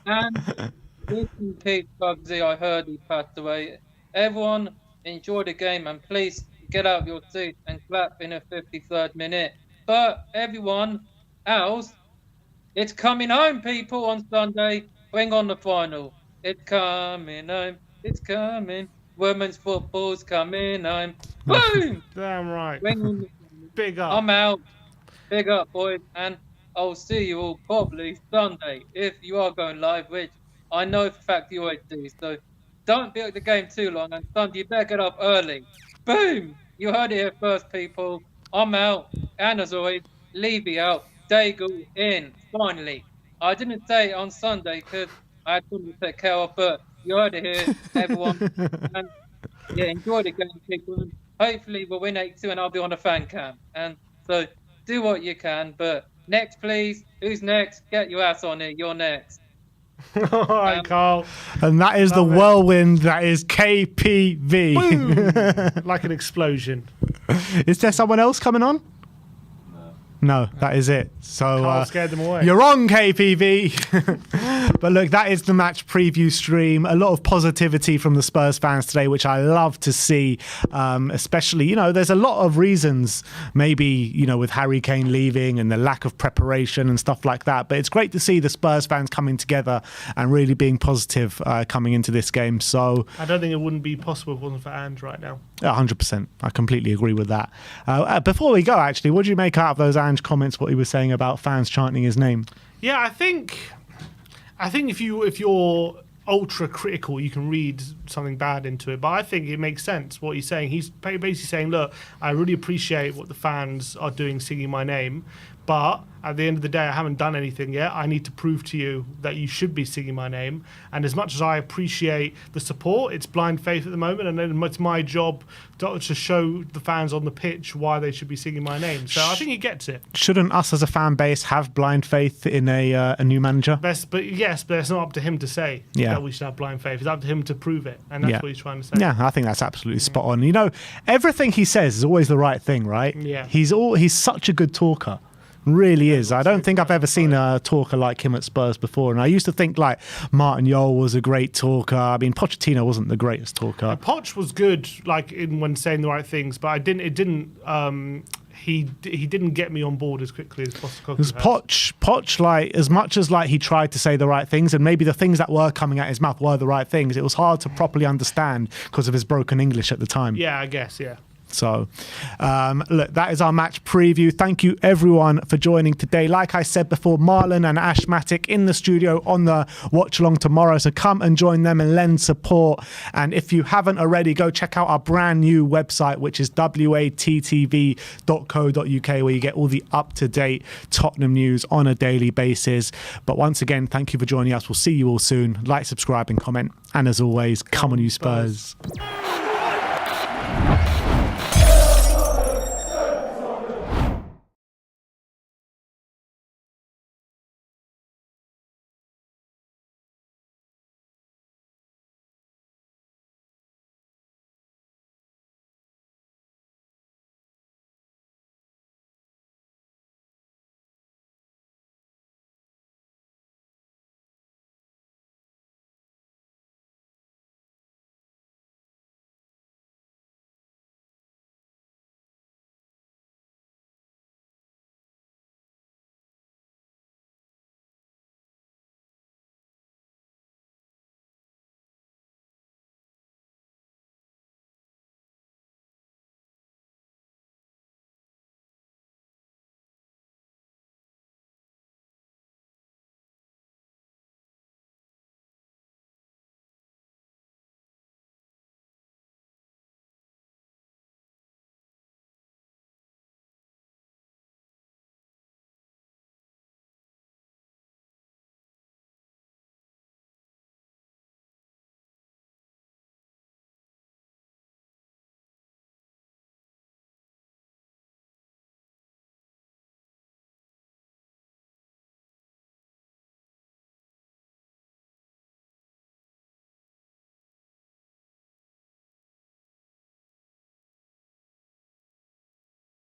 S5: And this in peace, Bugsy. I heard he passed away. Everyone, enjoy the game and please get out of your seat and clap in the 53rd minute. But everyone else, it's coming home, people, on Sunday. Bring on the final. It's coming home. It's coming. Women's football's coming home. Boom!
S2: Damn right.
S5: Bring on the
S2: Big up.
S5: I'm out. Big up, boys. And I'll see you all probably Sunday if you are going live, which I know for a fact you always do. So don't be at the game too long. And Sunday, you better get up early. Boom! You heard it here first, people. I'm out. And as always, Levy out. Daigle in. Finally. I didn't say it on Sunday because I had something to take care of, but you heard it here, everyone. And yeah, enjoy the game, people. And hopefully we'll win 8-2 and I'll be on the fan cam. And so do what you can. But next, please. Who's next? Get your ass on it. You're next.
S2: All right, Carl.
S1: And that is
S2: Love
S1: the
S2: it.
S1: whirlwind that is KPV.
S2: Boom! Like an explosion.
S1: Is there someone else coming on? No, that is it. So
S2: Carl scared them away.
S1: You're on, KPV. But look, that is the match preview stream. A lot of positivity from the Spurs fans today, which I love to see. Especially, there's a lot of reasons, maybe, with Harry Kane leaving and the lack of preparation and stuff like that. But it's great to see the Spurs fans coming together and really being positive coming into this game. So
S2: I don't think it wouldn't be possible if it wasn't for Ange right now.
S1: 100%. I completely agree with that. Before we go, actually, what do you make out of those Ange comments, what he was saying about fans chanting his name?
S2: Yeah, I think if you're ultra critical, you can read something bad into it. But I think it makes sense what he's saying. He's basically saying, look, I really appreciate what the fans are doing, singing my name. But at the end of the day, I haven't done anything yet. I need to prove to you that you should be singing my name. And as much as I appreciate the support, it's blind faith at the moment. And then it's my job to show the fans on the pitch why they should be singing my name. So I think he gets it.
S1: Shouldn't us as a fan base have blind faith in a new manager?
S2: But it's not up to him to say that we should have blind faith. It's up to him to prove it. And that's what he's trying to say.
S1: Yeah, I think that's absolutely spot on. Everything he says is always the right thing, right?
S2: Yeah.
S1: He's such a good talker. Really is. I don't think I've ever seen a talker like him at Spurs before. And I used to think like Martin Jol was a great talker. I mean, Pochettino wasn't the greatest talker.
S2: Poch was good, like when saying the right things, but he didn't get me on board as quickly as Pochettino.
S1: Because Poch, like as much as like he tried to say the right things, and maybe the things that were coming out his mouth were the right things, it was hard to properly understand because of his broken English at the time.
S2: Yeah, I guess. Yeah.
S1: So, look, that is our match preview. Thank you, everyone, for joining today. Like I said before, Marlon and Ashmatic in the studio on the watch along tomorrow. So come and join them and lend support. And if you haven't already, go check out our brand new website, which is WeAreTottenhamTV.co.uk, where you get all the up-to-date Tottenham news on a daily basis. But once again, thank you for joining us. We'll see you all soon. Like, subscribe, and comment. And as always, come on, you Spurs.